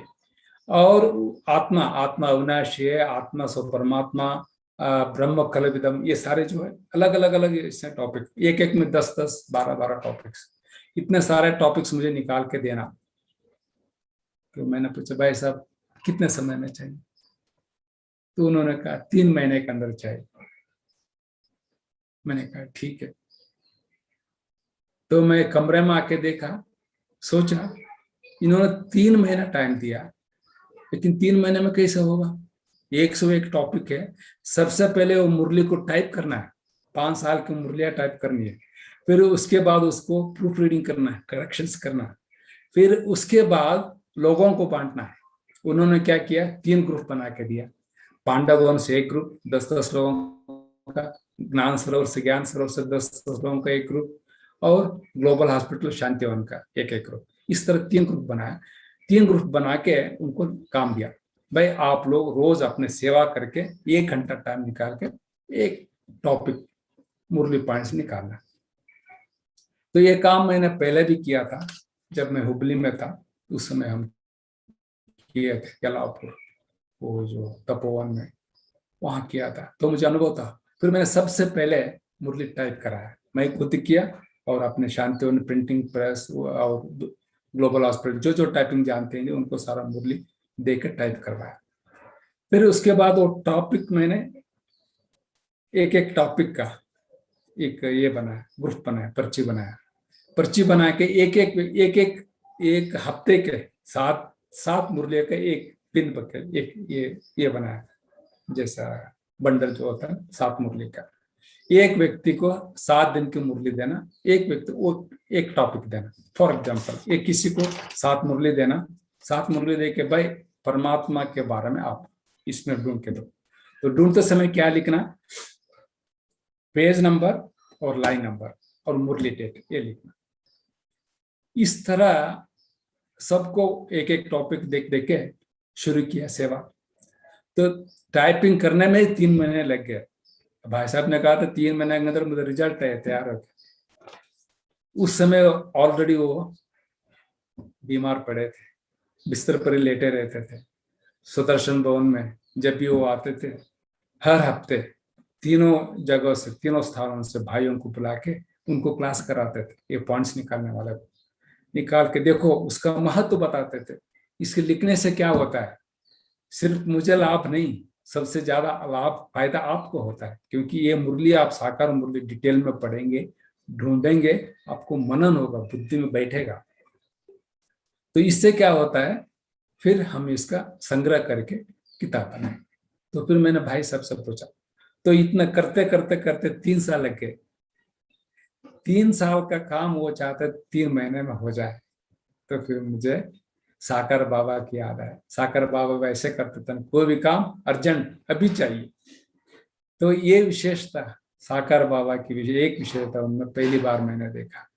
और आत्मा, आत्मा अविनाशी है, आत्मा सो परमात्मा, ब्रह्म कलविदम, ये सारे जो है अलग अलग अलग इससे टॉपिक, एक एक में 10-10, 12-12 टॉपिक्स, इतने सारे टॉपिक्स मुझे निकाल के देना। तो मैंने पूछा भाई साहब कितने समय में चाहिए? तो उन्होंने कहा 3 महीने के अंदर चाहिए। मैंने कहा ठीक है। तो मैं कमरे में आके देखा, सोचा इन्होंने 3 महीना टाइम दिया, लेकिन 3 महीने में कैसे होगा? 101 टॉपिक है। सबसे पहले वो मुरली को टाइप करना है, 5 साल की मुरलियां टाइप करनी है, फिर उसके बाद उसको प्रूफ रीडिंग करना है, करेक्शंस करना है, फिर उसके बाद लोगों को बांटना है। उन्होंने क्या किया, 3 ग्रुप बना के दिया। पांडव वन से एक ग्रुप 10-10 लोगों का, ज्ञान सरोवर से, ज्ञान सरोवर से 10-10 लोगों का एक ग्रुप, और ग्लोबल हॉस्पिटल शांतिवन का एक ग्रुप। इस तरह 3 ग्रुप बनाया। 3 ग्रुप बना के उनको काम दिया, भाई आप लोग रोज अपने सेवा करके 1 घंटा टाइम निकाल के एक टॉपिक मुरली पॉइंट्स निकालना। तो ये काम मैंने पहले भी किया था, जब मैं हुबली में था उस समय हम किए थे, केलापुर, वो जो तपोवन में, वहां किया था, तो मुझे अनुभव था। फिर मैंने सबसे पहले मुरली टाइप कराया, मैं खुद किया, और अपने शांतिवन प्रिंटिंग प्रेस और ग्लोबल हॉस्पिटल जो जो टाइपिंग जानते हैं उनको सारा मुरली देकर टाइप करवाया। फिर उसके बाद वो टॉपिक मैंने एक एक टॉपिक का एक ये बनाया, ग्रुप बनाया, पर्ची बनाया। पर्ची बना के एक हफ्ते के 7 मुरलियों का एक पिन पकड़, एक ये बनाया, जैसा बंडल जो होता है 7 मुरली का। एक व्यक्ति को 7 दिन की मुरली देना, एक व्यक्ति वो एक टॉपिक देना। फॉर एग्जाम्पल एक किसी को 7 मुरली देना, 7 मुरली दे के भाई परमात्मा के बारे में आप इसमें ढूंढ के दो। तो ढूंढते समय क्या लिखना, पेज नंबर और लाइन नंबर और मुरली डेट, ये लिखना। इस तरह सबको एक एक टॉपिक देख देख के शुरू किया सेवा। तो टाइपिंग करने में 3 महीने लग गए। भाई साहब ने कहा था 3 महीने के अंदर मुझे रिजल्ट है, तैयार हो गया। उस समय ऑलरेडी वो बीमार पड़े थे, बिस्तर पर लेटे रहते थे। सुदर्शन भवन में जब भी वो आते थे, हर हफ्ते 3 जगहों से, 3 स्थानों से भाइयों को बुला के उनको क्लास कराते थे। ये पॉइंट्स निकालने वाले को निकाल के देखो उसका महत्व बताते थे। इसके लिखने से क्या होता है, सिर्फ मुझे लाभ नहीं, सबसे ज्यादा लाभ फायदा आपको होता है, क्योंकि ये मुरली आप साकार मुरली डिटेल में पढ़ेंगे, ढूंढेंगे, आपको मनन होगा, बुद्धि में बैठेगा। तो इससे क्या होता है, फिर हम इसका संग्रह करके किताब बनाए। तो फिर मैंने भाई साहब से पूछा, तो इतना करते करते करते 3 साल लग गए। 3 साल का काम वो चाहते 3 महीने में हो जाए। तो फिर मुझे साकार बाबा की याद आया। साकार बाबा वैसे करते थे, कोई भी काम अर्जेंट अभी चाहिए। तो ये विशेषता साकार बाबा की एक विशेषता उनमें पहली बार मैंने देखा।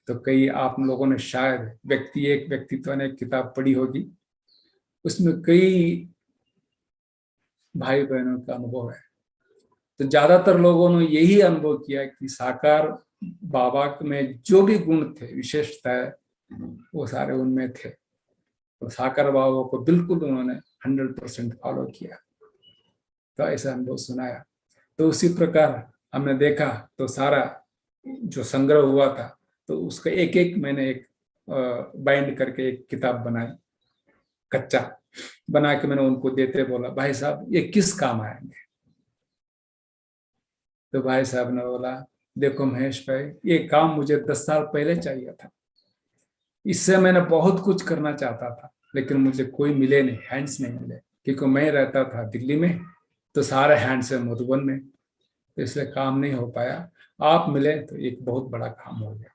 तो कई आप लोगों ने शायद एक व्यक्तित्व ने किताब पढ़ी होगी, उसमें कई भाई बहनों का अनुभव है। तो ज्यादातर लोगों ने यही अनुभव किया कि साकार बाबा में जो भी गुण थे, विशेषता है, वो सारे उनमें थे। तो साकार बाबा को बिल्कुल उन्होंने 100% फॉलो किया। तो ऐसा अनुभव सुनाया। तो उसी प्रकार हमने देखा, तो सारा जो संग्रह हुआ था, तो उसका एक एक मैंने एक बाइंड करके एक किताब बनाई, कच्चा बना के मैंने उनको देते बोला, भाई साहब ये किस काम आएंगे? तो भाई साहब ने बोला, देखो महेश भाई, ये काम मुझे 10 साल पहले चाहिए था। इससे मैंने बहुत कुछ करना चाहता था, लेकिन मुझे कोई मिले नहीं, हैंड्स नहीं मिले, क्योंकि मैं रहता था दिल्ली में, तो सारे हैंड्स है मधुबन में, तो इसलिए काम नहीं हो पाया। आप मिले तो एक बहुत बड़ा काम हो गया।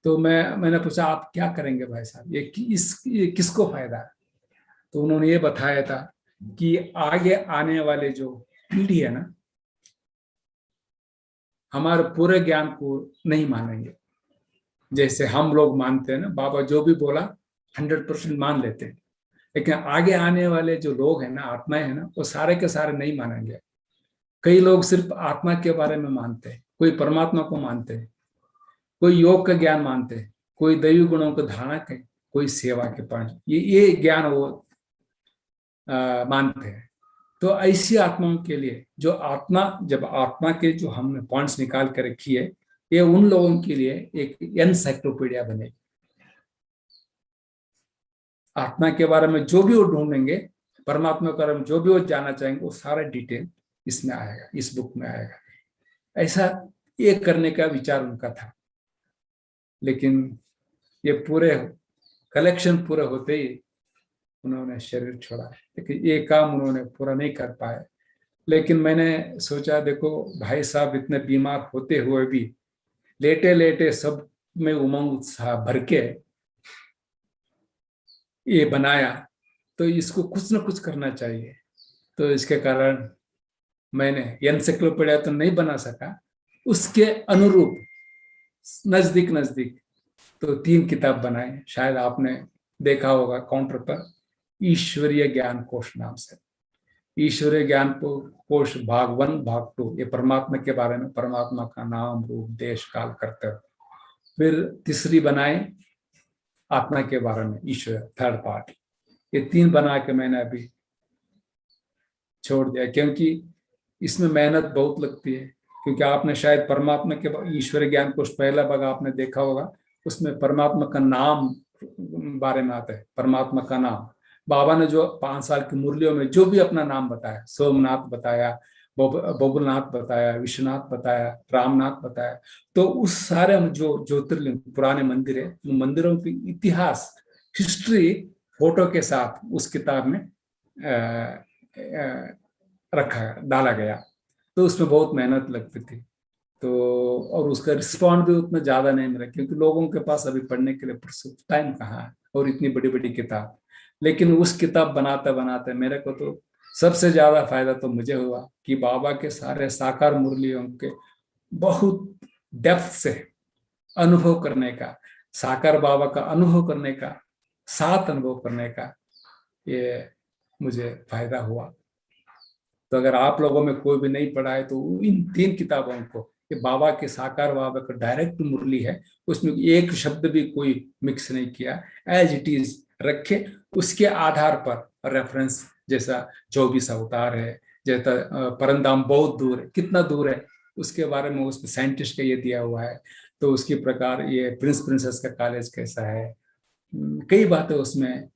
तो मैंने पूछा, आप क्या करेंगे भाई साहब, ये किसको फायदा है? तो उन्होंने ये बताया था कि आगे आने वाले जो पीढ़ी है ना, हमारे पूरे ज्ञान को नहीं मानेंगे, जैसे हम लोग मानते हैं ना, बाबा जो भी बोला 100% मान लेते हैं। लेकिन आगे आने वाले जो लोग हैं ना, आत्माएं हैं ना, वो सारे के सारे नहीं मानेंगे। कई लोग सिर्फ आत्मा के बारे में मानते हैं, कोई परमात्मा को मानते हैं, कोई योग का ज्ञान मानते हैं, कोई दैवी गुणों को धारणा के, कोई सेवा के पॉइंट, ये ज्ञान वो मानते हैं। तो ऐसी आत्माओं के लिए जो आत्मा, जब आत्मा के जो हमने पॉइंट्स निकाल कर रखी है, ये उन लोगों के लिए एक एनसाइक्लोपीडिया बनेगी। आत्मा के बारे में जो भी वो ढूंढेंगे, परमात्मा के बारे में जो भी वो जानना चाहेंगे, वो सारा डिटेल इसमें आएगा, इस बुक में आएगा। ऐसा ये करने का विचार उनका था, लेकिन ये पूरे कलेक्शन पूरे होते ही उन्होंने शरीर छोड़ा। लेकिन ये काम उन्होंने पूरा नहीं कर पाए। लेकिन मैंने सोचा, देखो भाई साहब इतने बीमार होते हुए भी लेटे लेटे सब में उमंग उत्साह भर के ये बनाया, तो इसको कुछ ना कुछ करना चाहिए। तो इसके कारण मैंने एनसाइक्लोपीडिया तो नहीं बना सका, उसके अनुरूप नजदीक नजदीक तो 3 किताब बनाए। शायद आपने देखा होगा काउंटर पर, ईश्वरीय ज्ञान कोश नाम से। ईश्वरीय ज्ञान कोश भाग 1 भाग 2, ये परमात्मा के बारे में, परमात्मा का नाम रूप देश काल कर्तव्य। फिर तीसरी बनाए आत्मा के बारे में, ईश्वर, थर्ड पार्ट। ये 3 बना के मैंने अभी छोड़ दिया, क्योंकि इसमें मेहनत बहुत लगती है। क्योंकि आपने शायद परमात्मा के ईश्वरीय ज्ञान कोश पहला भाग आपने देखा होगा, उसमें परमात्मा का नाम बारे में आता है। परमात्मा का नाम, बाबा ने जो 5 साल की मुरलियों में जो भी अपना नाम बताया, सोमनाथ बताया, बबुलनाथ बताया, विश्वनाथ बताया, रामनाथ बताया, तो उस सारे जो ज्योतिर्लिंग पुराने मंदिर है, उन मंदिरों की इतिहास, हिस्ट्री फोटो के साथ उस किताब में डाला गया। तो उसमें बहुत मेहनत लगती थी। तो और उसका रिस्पॉन्ड भी उतना ज्यादा नहीं मिला, क्योंकि लोगों के पास अभी पढ़ने के लिए टाइम कहाँ है, और इतनी बड़ी बड़ी किताब। लेकिन उस किताब बनाते बनाते मेरे को तो सबसे ज्यादा फायदा तो मुझे हुआ कि बाबा के सारे साकार मुरलियों के बहुत डेप्थ से अनुभव करने का, साकार बाबा का अनुभव करने का, साथ अनुभव करने का, ये मुझे फायदा हुआ। तो अगर आप लोगों में कोई भी नहीं पढ़ा है तो इन 3 किताबों को, ये बाबा के साकार बाबा का डायरेक्ट मुरली है, उसमें एक शब्द भी कोई मिक्स नहीं किया, एज इट इज रखे। उसके आधार पर रेफरेंस, जैसा 24 अवतार है, जैसा परमधाम बहुत दूर है, कितना दूर है उसके बारे में उसमें साइंटिस्ट का ये दिया हुआ है। तो उसकी प्रकार ये प्रिंस प्रिंसेस का कॉलेज कैसा है, कई बातें उसमें।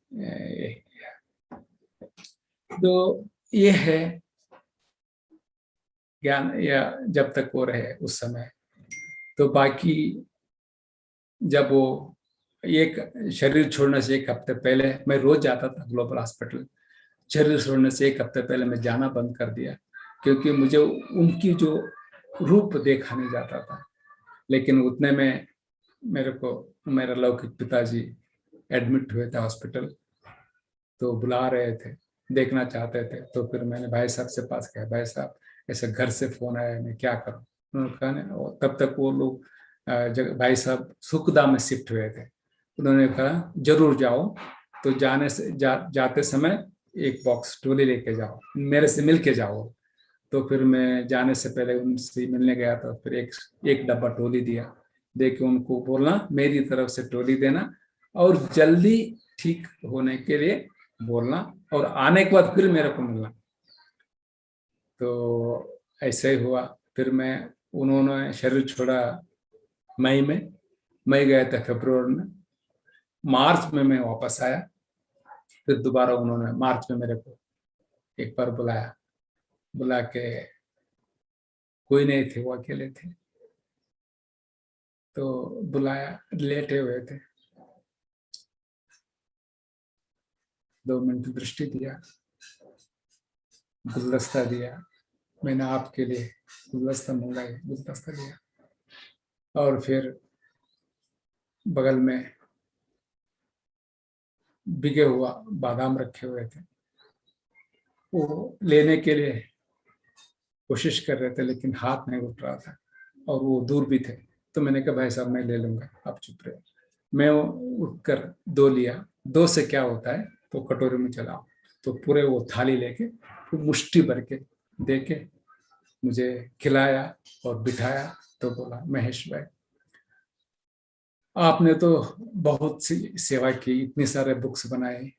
तो ये है ज्ञान, या जब तक वो रहे उस समय। तो बाकी जब वो एक शरीर छोड़ने से 1 हफ्ते पहले, मैं रोज जाता था ग्लोबल हॉस्पिटल, शरीर छोड़ने से 1 हफ्ते पहले मैं जाना बंद कर दिया, क्योंकि मुझे उनकी जो रूप देखा नहीं जाता था। लेकिन उतने में मेरे को मेरे लौकिक पिताजी एडमिट हुए थे हॉस्पिटल, तो बुला रहे थे, देखना चाहते थे। तो फिर मैंने भाई साहब से पास किया, भाई साहब ऐसे घर से फोन आया, मैं क्या करूं। उन्होंने कहा, तब तक वो लोग भाई साहब सुखदा में शिफ्ट हुए थे। उन्होंने कहा जरूर जाओ, तो जाने से जाते समय 1 बॉक्स टोली लेके जाओ, मेरे से मिल के जाओ। तो फिर मैं जाने से पहले उनसे मिलने गया, तो फिर एक डब्बा टोली दिया, दे के उनको बोलना मेरी तरफ से टोली देना, और जल्दी ठीक होने के लिए बोलना, और आने के बाद फिर मेरे को मिलना। तो ऐसे ही हुआ। फिर उन्होंने शरीर छोड़ा मई में, मई गया था फरवरी में, मार्च में मैं वापस आया। फिर दोबारा उन्होंने मार्च में मेरे को एक बार बुला के, कोई नहीं थे, वो अकेले थे, तो बुलाया, लेटे हुए थे, 2 मिनट दृष्टि दिया, गुलदस्ता दिया, मैंने आपके लिए गुलदस्ता मंगाई, गुलदस्ता दिया। और फिर बगल में बिगे हुआ बादाम रखे हुए थे, वो लेने के लिए कोशिश कर रहे थे, लेकिन हाथ नहीं उठ रहा था, और वो दूर भी थे। तो मैंने कहा भाई साहब मैं ले लूंगा, आप चुप रहे। मैं उठकर 2 लिया, 2 से क्या होता है, तो कटोरे में चलाओ, तो पूरे वो थाली लेके तो मुट्ठी भर के दे के मुझे खिलाया और बिठाया। तो बोला महेश भाई, आपने तो बहुत सी सेवा की, इतने सारे बुक्स बनाए।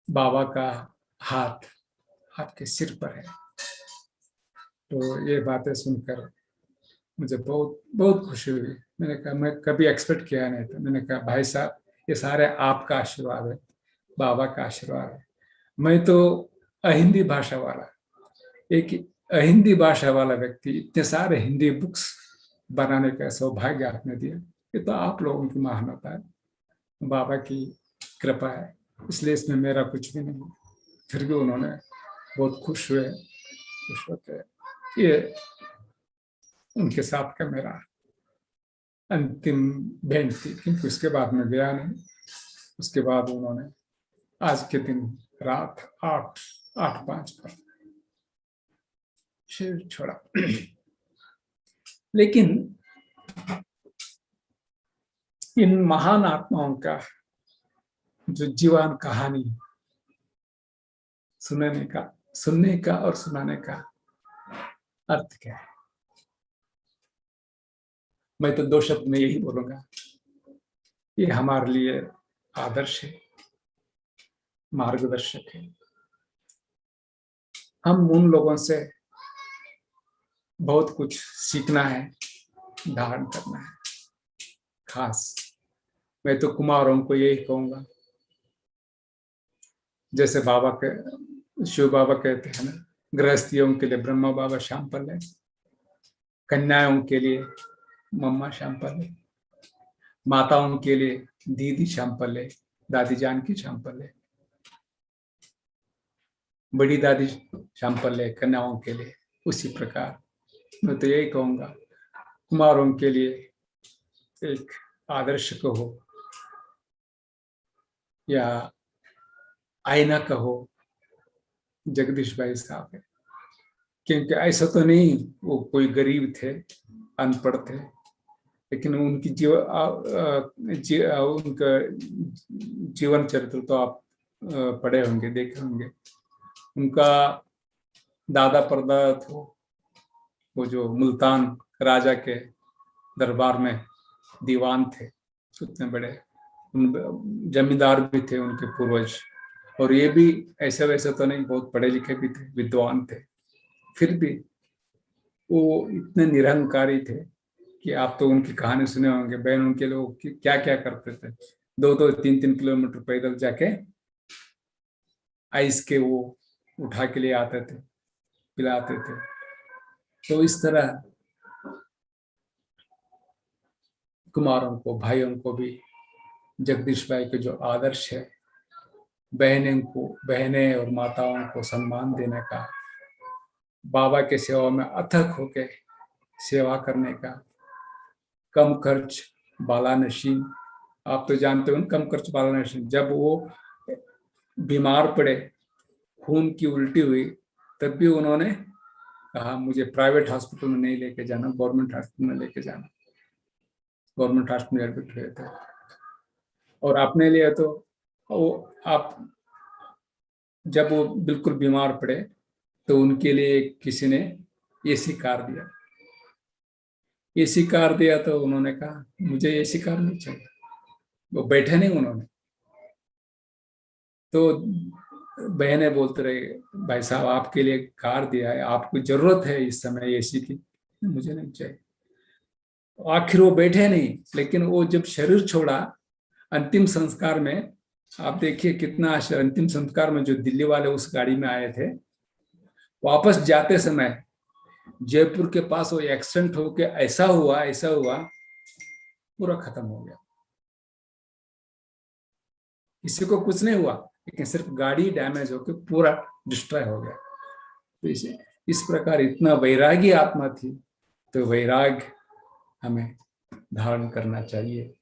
बाबा का हाथ आपके सिर पर है। तो ये बातें सुनकर मुझे बहुत बहुत खुशी हुई। मैंने कहा, मैं कभी एक्सपेक्ट किया नहीं था। मैंने कहा भाई साहब, ये सारे आपका आशीर्वाद है, बाबा का आशीर्वाद है। मैं तो अहिंदी भाषा वाला, एक अहिंदी भाषा वाला व्यक्ति, इतने सारे हिंदी बुक्स बनाने का सौभाग्य आपने दिया। ये तो आप लोगों की महानता है, बाबा की कृपा है, इसलिए इसमें मेरा कुछ भी नहीं। फिर भी उन्होंने बहुत खुश हुए, खुश होते। ये उनके साथ का मेरा अंतिम भेंट थी, क्योंकि उसके बाद मैं गया नहीं। उसके बाद उन्होंने आज के दिन रात 8:05 पर शरीर छोड़ा। लेकिन इन महान आत्माओं का जो जीवन कहानी सुनने का और सुनाने का अर्थ क्या है? मैं तो 2 शब्द में यही बोलूंगा, ये हमारे लिए आदर्श है, मार्गदर्शक है। हम उन लोगों से बहुत कुछ सीखना है, धारण करना है। खास मैं तो कुमारों को यही कहूंगा, जैसे बाबा के शिव बाबा कहते हैं ना, गृहस्थियों के लिए ब्रह्मा बाबा श्यामपल्ले, कन्याओं के लिए मम्मा श्यामपल्ले, माताओं के लिए दीदी श्यामपल्ले, दादी जानकी श्यामपल्ले, बड़ी दादी श्यामपल्ले कन्याओं के लिए। उसी प्रकार मैं तो यही कहूंगा, कुमारों के लिए एक आदर्श कहो या आईना कहो, जगदीश भाई साहब है। क्योंकि ऐसा तो नहीं वो कोई गरीब थे, अनपढ़ थे, लेकिन उनकी उनका जीवन चरित्र तो आप पढ़े होंगे, देखे होंगे। उनका दादा परदादा तो वो जो मुल्तान राजा के दरबार में दीवान थे, उतने बड़े जमींदार भी थे उनके पूर्वज। और ये भी ऐसे वैसे तो नहीं, बहुत पढ़े लिखे भी थे, विद्वान थे। फिर भी वो इतने निरहंकारी थे कि आप तो उनकी कहानी सुने होंगे। बहन उनके लोग क्या क्या करते थे, 2-3 किलोमीटर पैदल जाके आइस के वो उठा के लिए आते थे, पिलाते थे। तो इस तरह कुमारों को, भाइयों को भी जगदीश भाई के जो आदर्श है, बहनें और माताओं को सम्मान देने का, बाबा के सेवा में अथक होके सेवा करने का, कम खर्च बाला नशीन। आप तो जानते हो कम खर्च बाला नशीन। जब वो बीमार पड़े, खून की उल्टी हुई, तब भी उन्होंने कहा मुझे प्राइवेट हॉस्पिटल में नहीं लेके जाना, गवर्नमेंट हॉस्पिटल में लेके जाना। गवर्नमेंट हॉस्पिटल में एडमिट हुए थे। और अपने लिए तो वो आप जब वो बिल्कुल बीमार पड़े तो उनके लिए किसी ने एसी कार दिया। एसी कार दिया तो उन्होंने कहा मुझे एसी कार नहीं चाहिए। वो बैठे नहीं उन्होंने। तो बहनें बोलते रहे भाई साहब आपके लिए कार दिया है, आपको जरूरत है इस समय एसी की, मुझे नहीं चाहिए। आखिर वो बैठे नहीं, लेकिन वो जब शरीर छोड़ा अंतिम संस्कार में, आप देखिए कितना आश्चर्य, अंतिम संस्कार में जो दिल्ली वाले उस गाड़ी में आए थे, वापस जाते समय जयपुर के पास वो एक्सीडेंट होके ऐसा हुआ पूरा खत्म हो गया। किसी को कुछ नहीं हुआ, लेकिन सिर्फ गाड़ी डैमेज होकर पूरा डिस्ट्रॉय हो गया। तो इस प्रकार इतना वैरागी आत्मा थी, तो वैराग हमें धारण करना चाहिए।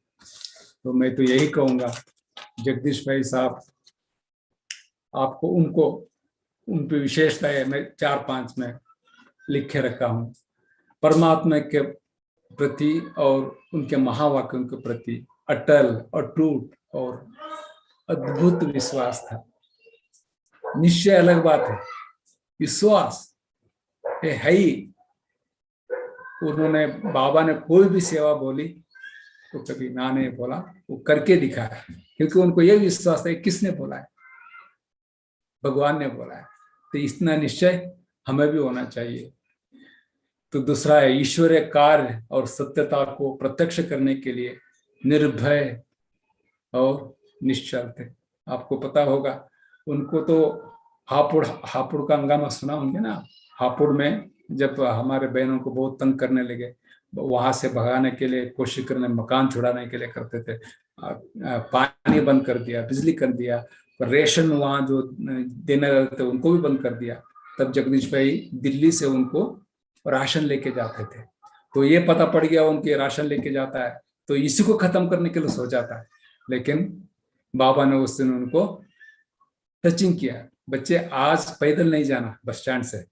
तो मैं तो यही कहूंगा जगदीश भाई साहब, आपको उन पे विशेषता है, मैं 4-5 में लिखे रखा हूँ। परमात्मा के प्रति और उनके महावाक्यों के प्रति अटल, अटूट और अद्भुत विश्वास था। निश्चय अलग बात है, विश्वास है ही। उन्होंने, बाबा ने कोई भी सेवा बोली तो कभी ना नहीं बोला, वो करके दिखाया, क्योंकि उनको ये विश्वास है किसने बोला है, भगवान ने बोला है। तो इतना निश्चय हमें भी होना चाहिए। तो दूसरा है ईश्वरीय कार्य और सत्यता को प्रत्यक्ष करने के लिए निर्भय और निश्चल थे। आपको पता होगा उनको तो हापुड़ हापुड़ का हंगामा सुना होंगे ना। हापुड़ में जब हमारे बहनों को बहुत तंग करने लगे, वहां से भगाने के लिए कोशिश करने, मकान छुड़ाने के लिए करते थे, पानी बंद कर दिया, बिजली कर दिया, रेशन वहां जो देने रहते थे उनको भी बंद कर दिया। तब जगदीश भाई दिल्ली से उनको राशन लेके जाते थे। तो ये पता पड़ गया उनके राशन लेके जाता है, तो इसी को खत्म करने के लिए सोचा था। लेकिन बाबा ने उस दिन उनको टचिंग किया, बच्चे आज पैदल नहीं जाना बस स्टैंड से,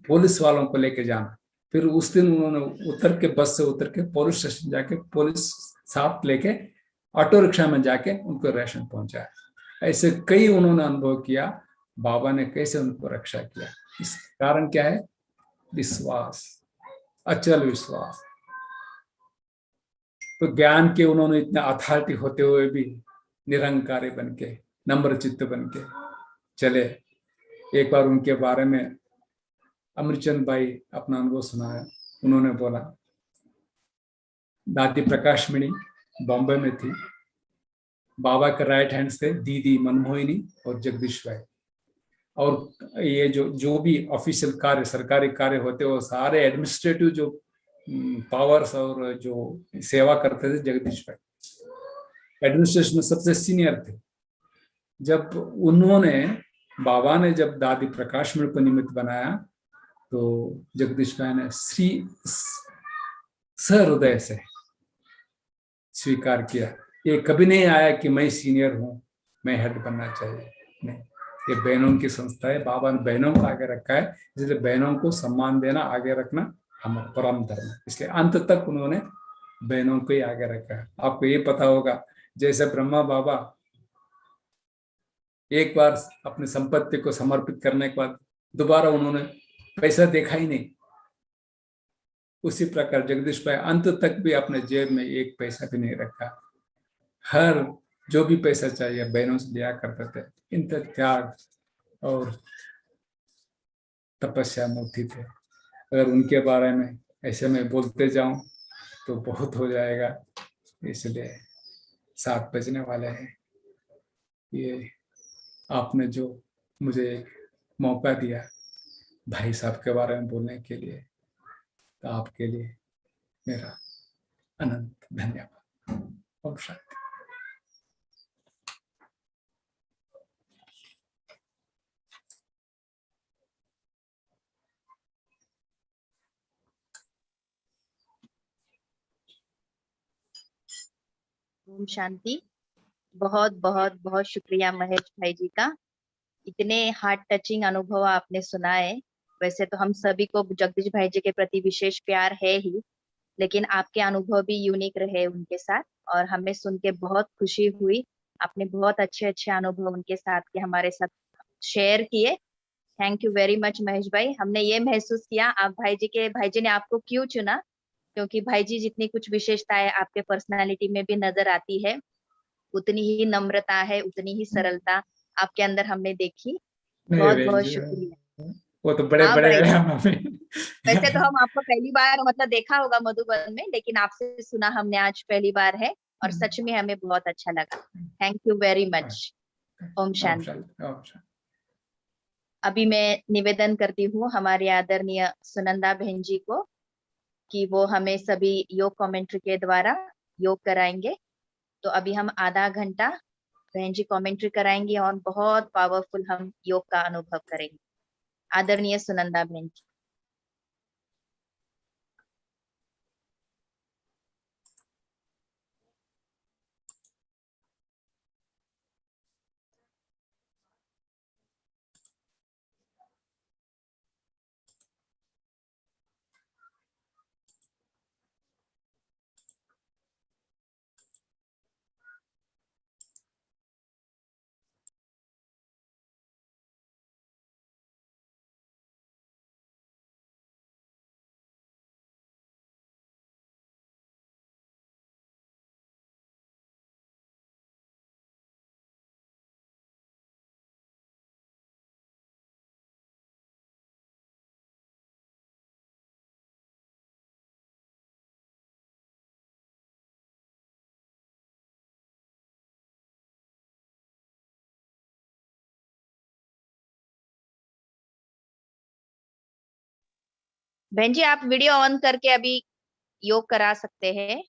पुलिस वालों को लेके जाना। फिर उस दिन उन्होंने उतर के, बस से उतर के पुलिस स्टेशन जाके पुलिस साथ लेके ऑटो रिक्शा में जाके उनको राशन पहुंचाया। ऐसे कई उन्होंने अनुभव किया, बाबा ने कैसे उनको रक्षा किया। इस कारण क्या है? विश्वास, अचल विश्वास। तो ज्ञान के उन्होंने इतने अथॉरिटी होते हुए भी निरंकारी बन के, नम्र चित्त बन के चले। एक बार उनके बारे में अमरचंद भाई अपना अनुभव सुनाया। उन्होंने बोला, दादी प्रकाशमणि बॉम्बे में थी, बाबा के राइट हैंड से दीदी मनमोहिनी और जगदीश भाई, और ये जो जो भी ऑफिशियल कार्य, सरकारी कार्य होते वो सारे एडमिनिस्ट्रेटिव जो पावर्स और जो सेवा करते थे जगदीश भाई एडमिनिस्ट्रेशन में सबसे सीनियर थे। जब उन्होंने, बाबा ने जब दादी प्रकाशमणि को निमित्त बनाया तो जगदीश भाई ने श्री सहृदय से स्वीकार किया। ये कभी नहीं आया कि मैं सीनियर हूं, मैं हेड बनना चाहिए, नहीं। ये बहनों की संस्था है, बाबा ने बहनों को आगे रखा है, इसलिए बहनों को सम्मान देना, आगे रखना हमारा परम धर्म है। इसलिए अंत तक उन्होंने बहनों को ही आगे रखा है। आपको ये पता होगा, जैसे ब्रह्मा बाबा एक बार अपनी संपत्ति को समर्पित करने के बाद दोबारा उन्होंने पैसा देखा ही नहीं, उसी प्रकार जगदीश भाई अंत तक भी अपने जेब में एक पैसा भी नहीं रखा। हर जो भी पैसा चाहिए बहनों से लिया करते थे। इनका त्याग और तपस्या मूर्ति थे। अगर उनके बारे में ऐसे में बोलते जाऊं तो बहुत हो जाएगा, इसलिए 7 बजने वाले हैं। ये आपने जो मुझे एक मौका दिया भाई साहब के बारे में बोलने के लिए, तो आपके लिए मेरा अनंत धन्यवाद। ओम शांति। ओम शांति। बहुत बहुत बहुत शुक्रिया महेश भाई जी का, इतने हार्ट टचिंग अनुभव आपने सुनाए। वैसे तो हम सभी को जगदीश भाई जी के प्रति विशेष प्यार है ही, लेकिन आपके अनुभव भी यूनिक रहे उनके साथ, और हमें सुन के बहुत खुशी हुई। आपने बहुत अच्छे अच्छे अनुभव उनके साथ के हमारे साथ शेयर किए। Thank you very much Mahesh भाई। हमने ये महसूस किया आप भाई जी ने आपको क्यों चुना, क्योंकि भाई जी जितनी कुछ विशेषताएं आपके पर्सनालिटी में भी नजर आती है, उतनी ही नम्रता है, उतनी ही सरलता आपके अंदर हमने देखी। नहीं बहुत बहन बहुत जी, शुक्रिया। वो तो बड़े हाँ बड़े भाई, हैं मम्मी। वैसे तो हम आपको पहली बार मतलब देखा होगा मधुबन में, लेकिन आपसे सुना हमने आज पहली बार है, और सच में हमें बहुत अच्छा लगा। Thank you very much. ओम ओम शांति। शांति, ओम शांति। अभी मैं निवेदन करती हूँ हमारे आदरणीय सुनंदा बहन जी को कि वो हमें सभी योग कमेंट्री के द्वारा योग कराएंगे। तो अभी हम आधा घंटा बहन जी कमेंट्री कराएंगे और बहुत पावरफुल हम योग का अनुभव करेंगे। आदरणीय सुनंदा बहन जी। बहन जी आप वीडियो ऑन करके अभी योग करा सकते हैं।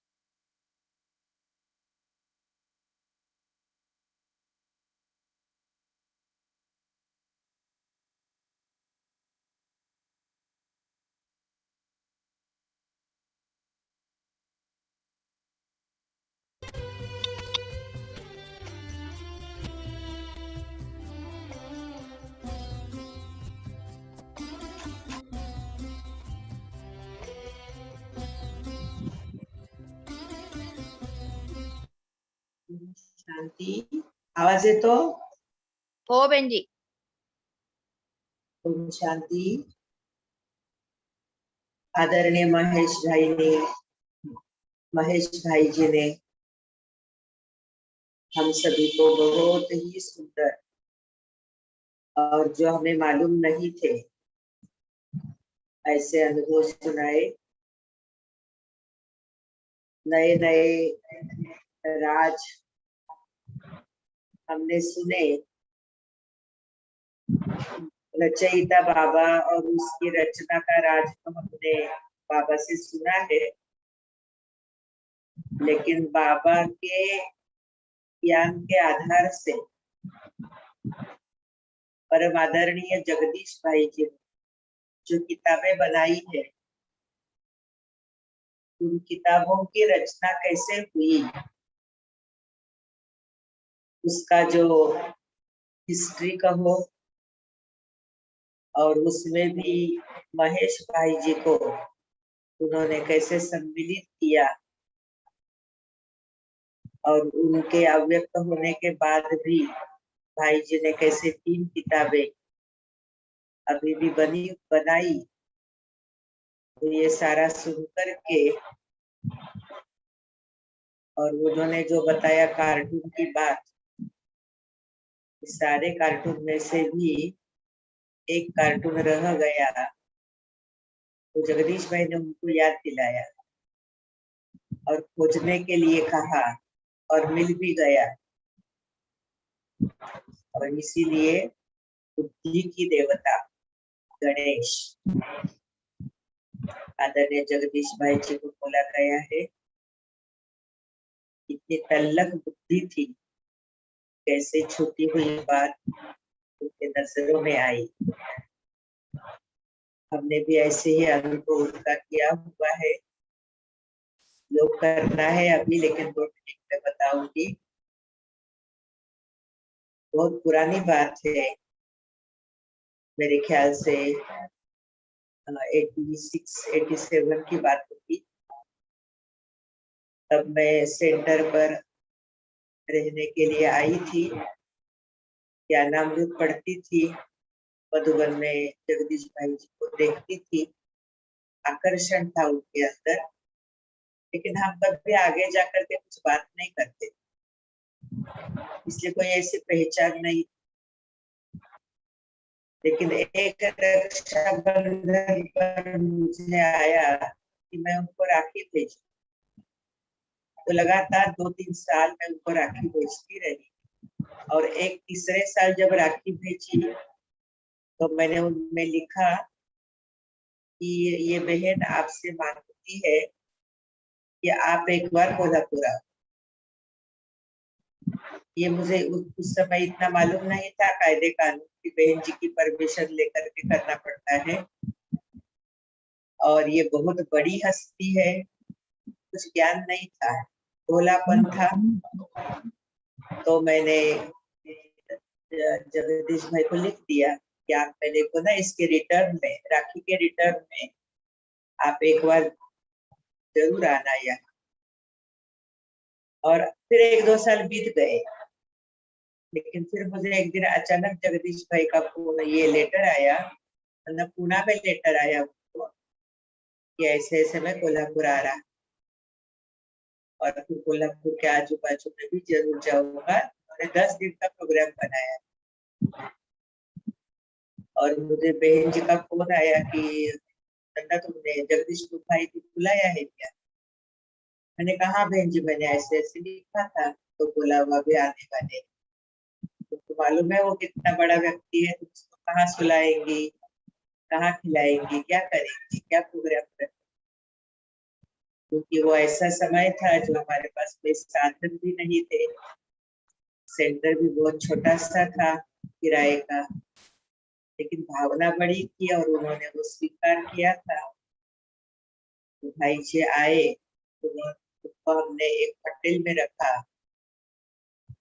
शांती, आवाज येतो? हो बहन जी। ओम शांती। आदरणीय महेश भाई जी ने हम सभी को बहुत ही सुंदर और जो हमें मालूम नहीं थे ऐसे अनुभव सुनाए। नए नए राज हमने सुने। रचयिता बाबा और उसकी रचना का राज तो हमने बाबा से सुना है, लेकिन बाबा के ज्ञान के आधार से परम आदरणीय जगदीश भाई जी ने जो किताबें बनाई है, उन किताबों की रचना कैसे हुई उसका जो हिस्ट्री कहो, और उसमें भी महेश भाई जी को उन्होंने कैसे सम्मिलित किया और उनके अव्यक्त होने के बाद भी भाई जी ने कैसे 3 किताबें अभी भी बनाई, तो ये सारा सुनकर के और उन्होंने जो बताया कार्टून की बात, सारे कार्टून में से भी एक कार्टून रह गया, तो जगदीश भाई ने उनको याद दिलाया और खोजने के लिए कहा और मिल भी गया। और इसीलिए बुद्धि की देवता गणेश आदरणीय जगदीश भाई जी को बोला गया है। इतनी तल्लख बुद्धि थी, कैसे छूटी हुई बात उनके नजरों में आई। हमने भी ऐसे ही अनुभव उनका किया हुआ है। योग करना है अभी, लेकिन 2 मिनट में बताऊंगी। बहुत पुरानी बात है, मेरे ख्याल से 86-87 की बात होगी। तब मैं सेंटर पर रहने के लिए आई थी, ज्ञानामृत पढ़ती थी, मधुबन में जगदीश भाई जी को देखती थी, आकर्षण था उनके अंदर, लेकिन हम कभी आगे जाकर के कुछ बात नहीं करते, इसलिए कोई ऐसी पहचान नहीं। लेकिन एक रक्षाबंधन पर मुझे आया कि मैं उनको राखी भेजूं, तो लगातार 2-3 साल मैं उनको राखी भेजती रही। और एक तीसरे साल जब राखी भेजी तो मैंने उनमें लिखा कि ये बहन आपसे मांगती है कि आप एक बार कोल्हापुर आओ। ये मुझे उस समय इतना मालूम नहीं था कायदे कानून की, बहन जी की परमिशन लेकर के करना पड़ता है, और ये बहुत बड़ी हस्ती है, कुछ ज्ञान नहीं था, भोलापन था। तो मैंने जगदीश भाई को लिख दिया कि आप मेरे को ना इसके रिटर्न में, राखी के रिटर्न में आप एक बार जरूर आना यहाँ। और फिर 1-2 साल बीत गए, लेकिन फिर मुझे एक दिन अचानक जगदीश भाई का फोन, ये लेटर आया, मतलब पूना में लेटर आया उनको कि ऐसे ऐसे मैं कोल्हापुर आ रहा, और फिर कोल्हापुर के आजू बाजू में भी जरूर जाऊंगा। उन्होंने 10 दिन का प्रोग्राम बनाया, और मुझे बहन जी का फोन आया कि नंदा तुमने जगदीश भाई को बुलाया है क्या? मैंने कहा बहन जी मैंने ऐसे ऐसे लिखा था, तो बोला वो अभी आने वाले। तो मालूम है वो कितना बड़ा व्यक्ति है, तुम उसको कहाँ सुलाएंगी? कहाँ खिलाएंगे, क्या करेंगे, क्या प्रोग्राम करेंगे, क्योंकि वो ऐसा समय था जो हमारे पास कोई साधन भी नहीं थे। सेंटर भी बहुत छोटा सा था किराए का, लेकिन भावना बड़ी थी और उन्होंने वो स्वीकार किया था। तो भाई जी आए तो उनको हमने एक होटल में रखा।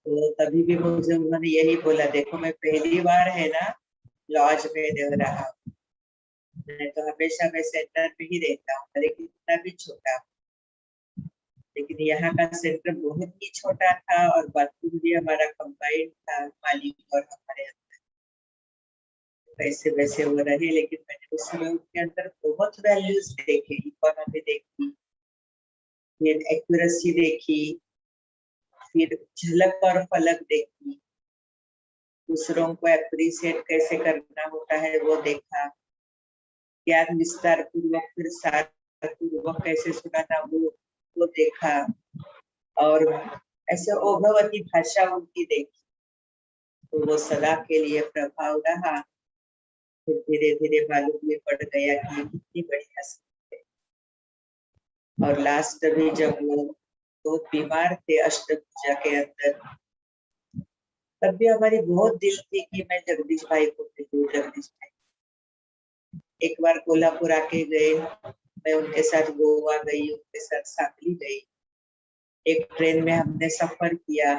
तो तभी भी मुझे उन्होंने यही बोला, देखो मैं पहली बार है ना लॉज में रह रहा हूँ, मैं तो हमेशा मैं सेंटर में ही रहता हूँ, अरे कितना भी छोटा, लेकिन यहाँ का सेंटर बहुत ही छोटा था और बाथरूम भी हमारा कंबाइंड था, मालिक और हमारे अंदर। वैसे वैसे वो रहे, लेकिन मैंने उसमें उनके अंदर बहुत वैल्यूज देखे, इकोनॉमी देखी, फिर एक्यूरेसी देखी, फिर झलक और फलक देखी, दूसरों को अप्रिशिएट कैसे करना होता है वो देखा, ज्ञान विस्तार पूर्वक फिर सार पूर्वक कैसे सुनाना वो देखा, और ऐसे ओघवती भाषा उनकी देखी। तो वो सदा के लिए प्रभाव रहा। फिर धीरे धीरे मालूम भी पड़ गया कि ये कितनी बड़ी हस्ती है। और लास्ट में जब वो बहुत बीमार थे अष्टभुजा के अंदर, तब भी हमारी बहुत दिल थी कि मैं जगदीश भाई को भेजूं, जगदीश भाई। एक बार कोल्हापुर आके गए, मैं उनके साथ गोवा गई, उनके साथ सांगली गई। एक ट्रेन में हमने सफर किया,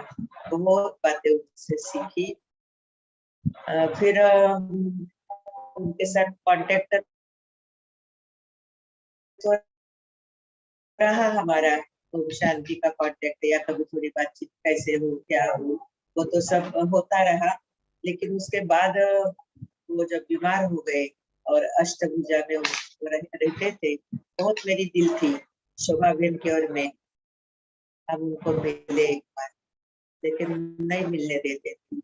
बहुत बातें उनसे सीखी। फिर उनके साथ कांटेक्ट तो रहा हमारा, तो शांति का कांटेक्ट या कभी थोड़ी बातचीत कैसे हो क्या हो, वो तो सब होता रहा। लेकिन उसके बाद वो जब बीमार हो गए और अष्टभुजा में रहते थे, बहुत मेरी दिल थी शोभा बहन की, और मैं हम उनको मिले एक बार, लेकिन नहीं मिलने देते थे।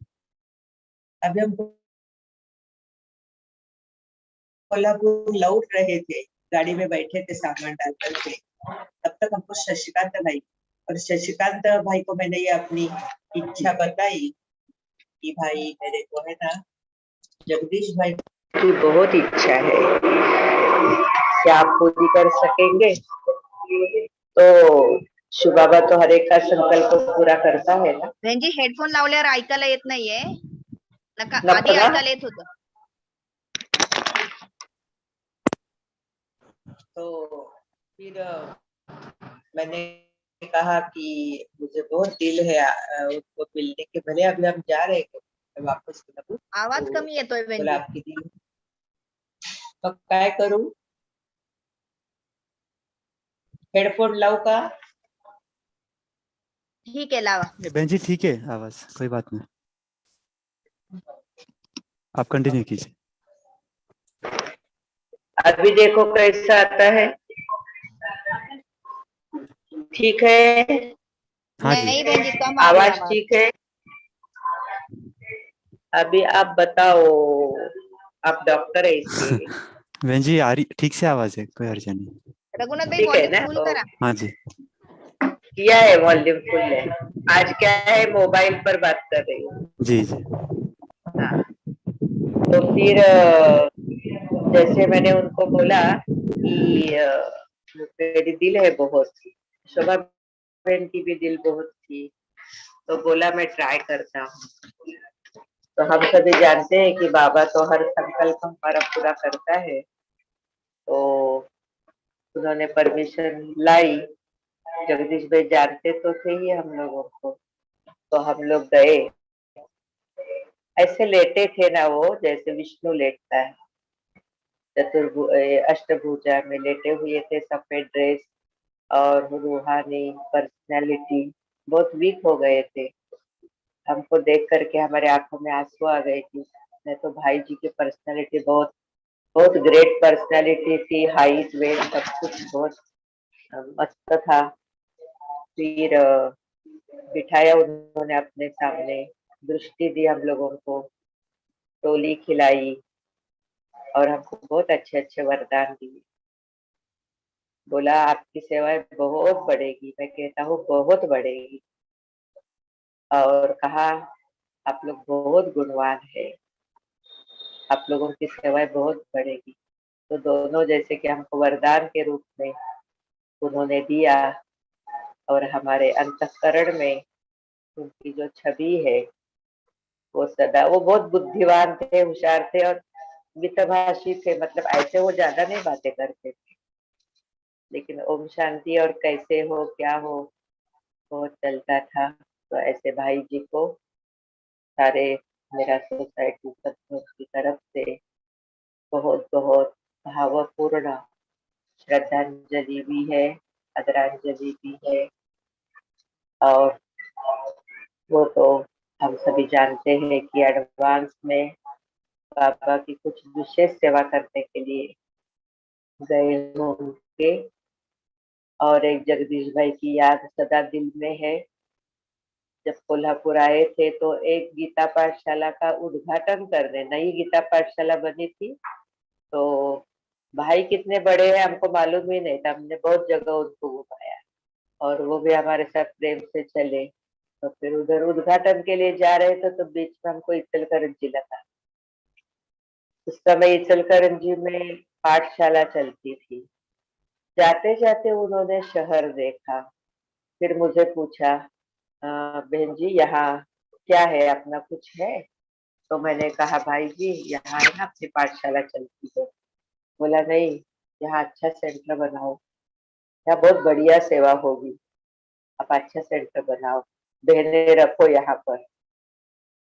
अभी हम कोल्हापुर लौट रहे थे, गाड़ी में बैठे थे सामान डाल करके, तब तक हमको शशिकांत भाई, और शशिकांत भाई को मैंने ये अपनी इच्छा बताई कि भाई मेरे को है ना जगदीश भाई की बहुत इच्छा है, क्या आप पूरी कर सकेंगे? तो शिव बाबा तो हर एक का संकल्प पूरा करता है ना। बहन जी हेडफोन लावल्यावर ऐकायला येत नाहीये, नका नका आधी ना? ऐकायला येत होतं. तो फिर मैंने कहा कि मुझे बहुत दिल है उसको मिलने के, भले अभी हम जा रहे थे वापस कोल्हापुर, आवाज तो कमी येतोय बहन बोला जी. आपकी दिल, तो काय करूं, हेडफोन लावू का? ठीक आहे लावा. बहन जी ठीक है आवाज, कोई बात नहीं, आप कंटिन्यू कीजिए. अभी देखो कैसा आता है, ठीक है? हाँ जी. नहीं बहन जी कम आ रही आवाज आवाज. ठीक है? अभी आप बताओ, आप डॉक्टर है इसके। बहन जी आ रही ठीक से आवाज है, कोई हर्जा नहीं. रघुनाथ भाई ठीक है वॉल्यूम ना? फुल करा. हाँ जी. किया है, वॉल्यूम फुल है। आज क्या है, मोबाइल पर बात कर रही हूँ। जी जी. हाँ, तो फिर जैसे मैंने उनको बोला कि मेरी दिल है बहुत, शोभा बहन की भी दिल बहुत थी, तो बोला मैं ट्राई करता हूँ। तो हम सभी जानते हैं कि बाबा तो हर संकल्प हमारा पूरा करता है। तो उन्होंने परमिशन लाई, जगदीश भाई जानते तो थे ही हम लोगों को, तो हम लोग गए। ऐसे लेटे थे ना वो, जैसे विष्णु लेटता है, अष्टभुजा में लेटे हुए थे, सफेद ड्रेस और रूहानी पर्सनैलिटी, बहुत वीक हो गए थे। हमको देख करके हमारे आंखों में आंसू आ गए कि मैं तो भाई जी की पर्सनैलिटी बहुत बहुत ग्रेट पर्सनैलिटी थी, हाइट वेट सब कुछ बहुत मस्त था। फिर बिठाया उन्होंने अपने सामने, दृष्टि दी हम लोगों को, टोली खिलाई और हमको बहुत अच्छे अच्छे वरदान दिए। बोला आपकी सेवाएं बहुत बढ़ेगी, मैं कहता हूँ बहुत बढ़ेगी, और कहा आप लोग बहुत गुणवान है। आप लोगों की सेवाएं बहुत बढ़ेगी। तो दोनों जैसे कि हमको वरदान के रूप में उन्होंने दिया, और हमारे अंतःकरण में उनकी जो छवि है वो सदा, वो बहुत बुद्धिमान थे, होशियार थे और मितभाषी थे। मतलब ऐसे वो ज्यादा नहीं बातें करते थे, लेकिन ओम शांति और कैसे हो क्या हो बहुत चलता था। तो ऐसे भाई जी को सारे मेरा सोसाइटी सत्संग की तरफ से बहुत बहुत भावपूर्ण श्रद्धांजलि भी है, आदरांजलि भी है। और वो तो हम सभी जानते हैं कि एडवांस में बाबा की कुछ विशेष सेवा करने के लिए गए होंगे। और एक जगदीश भाई की याद सदा दिल में है। जब कोल्हापुर आए थे तो एक गीता पाठशाला का उद्घाटन करने, नई गीता पाठशाला बनी थी, तो भाई कितने बड़े हैं हमको मालूम ही नहीं था। हमने बहुत जगह उनको घुमाया और वो भी हमारे साथ प्रेम से चले। तो फिर उधर उद्घाटन के लिए जा रहे थे तो बीच में हमको इचलकरंजी लगा। उस समय इचलकरंजी में पाठशाला चलती थी। जाते जाते उन्होंने शहर देखा, फिर मुझे पूछा, बहन जी यहाँ क्या है, अपना कुछ है? तो मैंने कहा भाई जी यहाँ है ना अपनी पाठशाला चलती है। बोला नहीं, यहाँ अच्छा सेंटर बनाओ, यहाँ बहुत बढ़िया सेवा होगी, आप अच्छा सेंटर बनाओ, बहनें रखो यहाँ पर।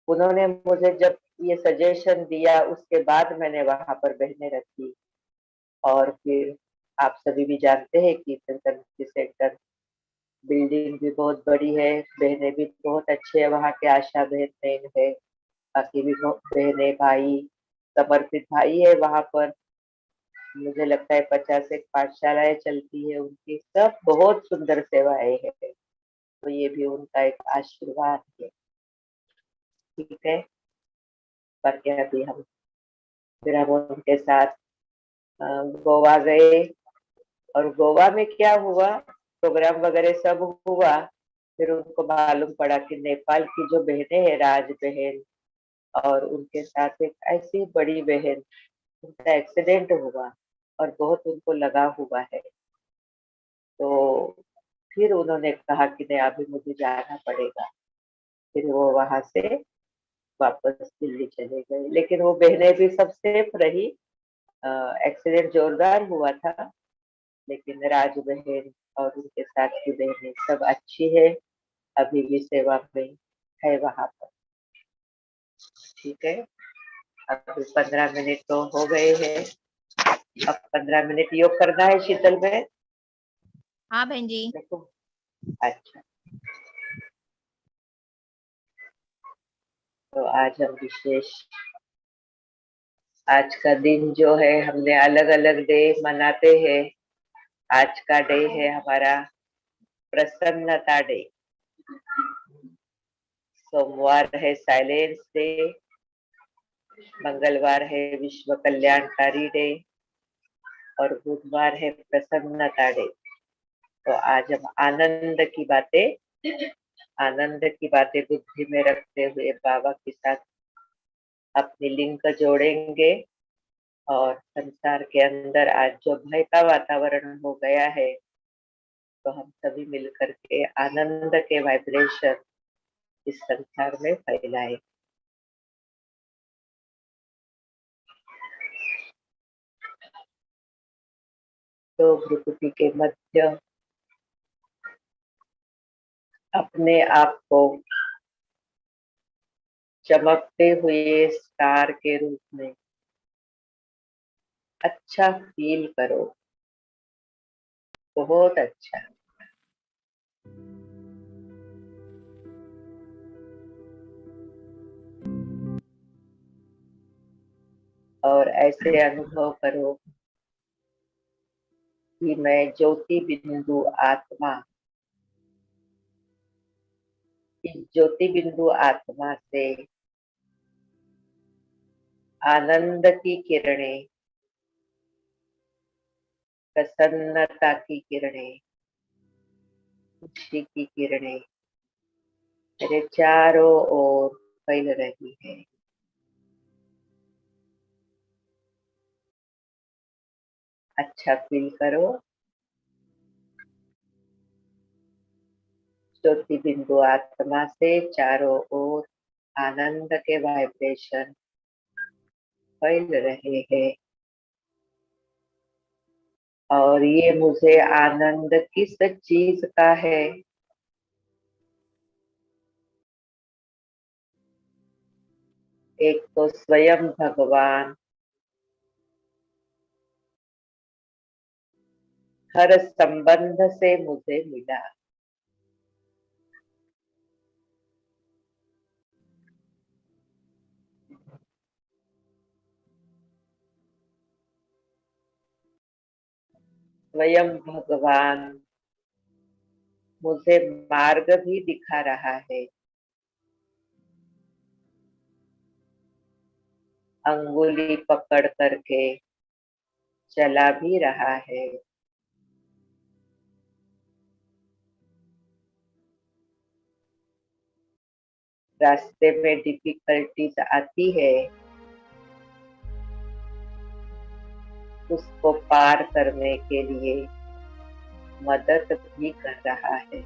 उन्होंने मुझे जब ये सजेशन दिया उसके बाद मैंने वहां पर बहनें रखी। और फिर आप सभी भी जानते हैं कि संतन सेंटर बिल्डिंग भी बहुत बड़ी है, बहनें भी बहुत अच्छे है, वहाँ के आशा बहन मेन है, बाकी भी बहनें भाई समर्पित भाई है वहां पर। मुझे लगता है 50 एक पाठशालाएं चलती है उनकी, सब बहुत सुंदर सेवाएं है। तो ये भी उनका एक आशीर्वाद है। ठीक है, बाकी अभी हम फिर हम उनके साथ गोवा गए। और गोवा में क्या हुआ, प्रोग्राम वगैरह सब हुआ। फिर उनको मालूम पड़ा कि नेपाल की जो बहनें हैं, राज बहन और उनके साथ एक ऐसी बड़ी बहन, उनका एक्सीडेंट हुआ और बहुत उनको लगा हुआ है। तो फिर उन्होंने कहा कि नहीं अभी मुझे जाना पड़ेगा। फिर वो वहां से वापस दिल्ली चले गए, लेकिन वो बहनें भी सब सेफ रही। एक्सीडेंट जोरदार हुआ था, लेकिन राज बहन और उनके साथ की बहनें सब अच्छी है, अभी भी सेवा में है वहां पर। ठीक है, अभी 15 मिनट तो हो गए हैं, अब 15 मिनट योग करना है शीतल में। हाँ बहन जी। देखो, अच्छा, तो आज हम विशेष, आज का दिन जो है हमने अलग अलग डे मनाते हैं। आज का डे है हमारा प्रसन्नता डे, सोमवार है साइलेंस डे, मंगलवार है विश्व कल्याणकारी डे और बुधवार है प्रसन्नता डे। तो आज हम आनंद की बातें बुद्धि में रखते हुए बाबा के साथ अपनी लिंक जोड़ेंगे। और संसार के अंदर आज जो भय का वातावरण हो गया है, तो हम सभी मिलकर के आनंद के वाइब्रेशन इस संसार में फैलाए। तो भ्रुकुटी के मध्य अपने आप को चमकते हुए स्टार के रूप में अच्छा फील करो, बहुत अच्छा। और ऐसे अनुभव करो कि मैं ज्योति बिंदु आत्मा, इस ज्योति बिंदु आत्मा से आनंद की किरणें, प्रसन्नता की किरणें, खुशी की किरणें मेरे चारों ओर फैल रही है। अच्छा फील करो। ज्योति बिंदु आत्मा से चारों ओर आनंद के वाइब्रेशन फैल रहे हैं और ये मुझे आनंद किस चीज का है? एक तो स्वयं भगवान हर संबंध से मुझे मिला। स्वयं भगवान मुझे मार्ग भी दिखा रहा है। अंगुली पकड़ करके चला भी रहा है। रास्ते में डिफिकल्टीज आती है, उसको पार करने के लिए मदद भी कर रहा है।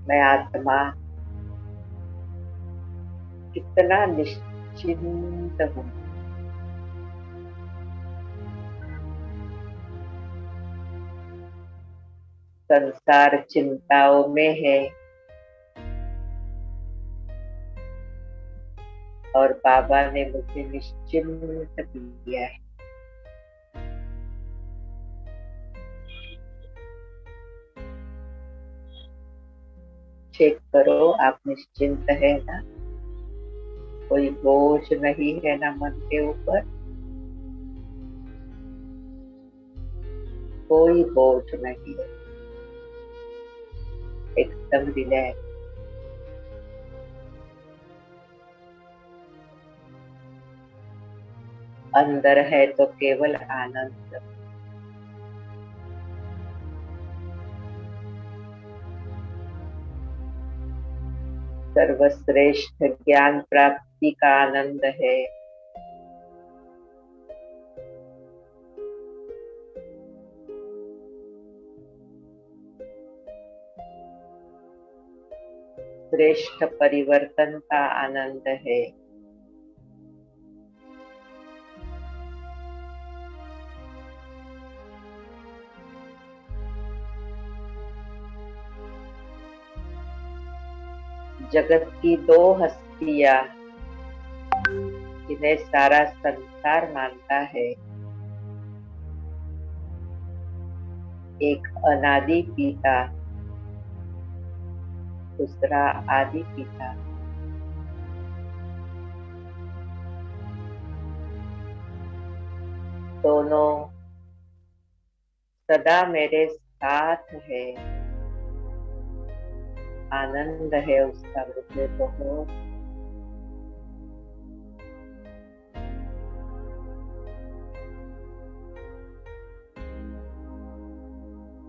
मैं आत्मा कितना निश्चिंत हूँ। संसार चिंताओं में है और बाबा ने मुझे निश्चिंत किया है। चेक करो आप निश्चिंत है ना? कोई बोझ नहीं है ना मन के ऊपर? कोई बोझ नहीं है, एकदम रिलैक्स। अंदर है तो केवल आनंद। सर्वश्रेष्ठ ज्ञान प्राप्ति का आनंद है। श्रेष्ठ परिवर्तन का आनंद है। जगत की दो हस्तियां जिन्हें सारा संसार मानता है, एक अनादि पिता, दूसरा आदि पिता। दोनों सदा मेरे साथ है। आनंद है उसका मुझे बहुत।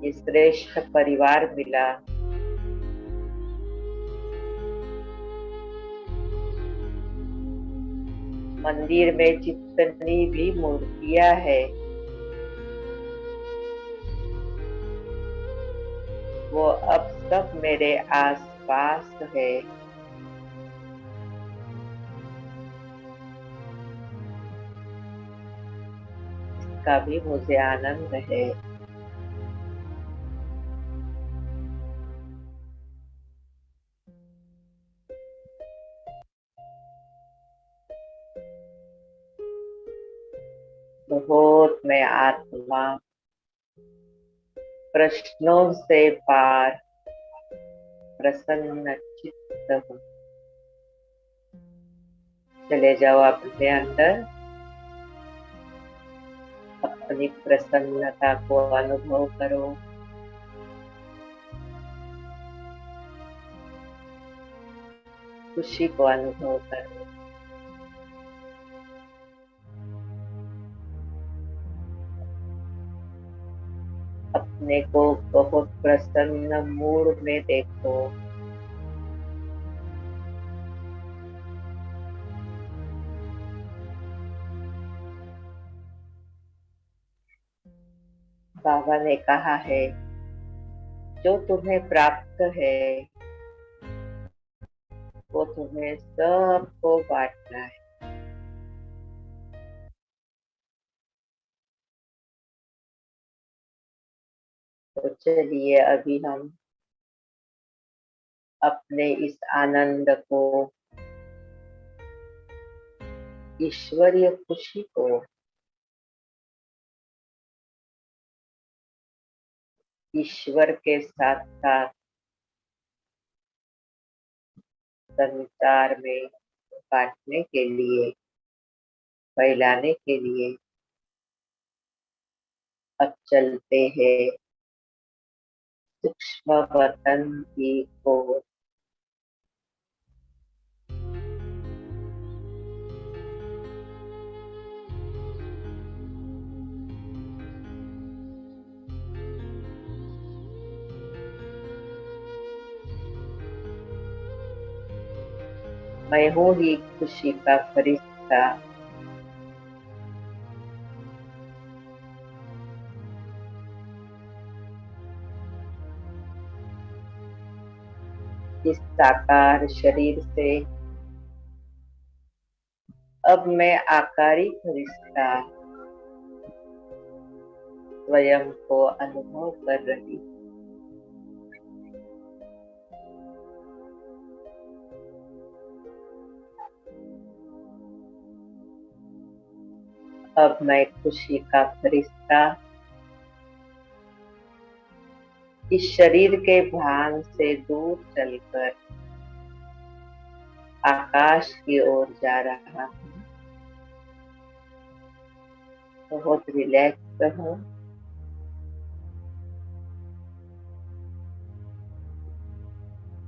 ये श्रेष्ठ परिवार मिला। मंदिर में जितनी भी मूर्तियां है वो अब सब मेरे आसपास है। इसका भी मुझे आनंद है। बहुत मैं आत्मा प्रश्नों से पार प्रसन्न चित्त हूँ। चले जाओ अपने अंदर, अपनी प्रसन्नता को अनुभव करो। खुशी को अनुभव करो। अपने को बहुत प्रसन्न मूड में देखो। बाबा ने कहा है जो तुम्हें प्राप्त है वो तुम्हें सबको बांटना है। तो चलिए अभी हम अपने इस आनंद को, ईश्वरीय खुशी को ईश्वर के साथ साथ संसार में बांटने के लिए, फैलाने के लिए अब चलते हैं सूक्ष्म वतन की ओर। मैं हूँ ही खुशी का फरिश्ता, इस साकार शरीर से अब मैं आकारी फरिश्ता स्वयं को अनुभव कर रही हूँ। अब मैं खुशी का फरिश्ता इस शरीर के भान से दूर चलकर आकाश की ओर जा रहा हूँ। बहुत रिलैक्स हूँ।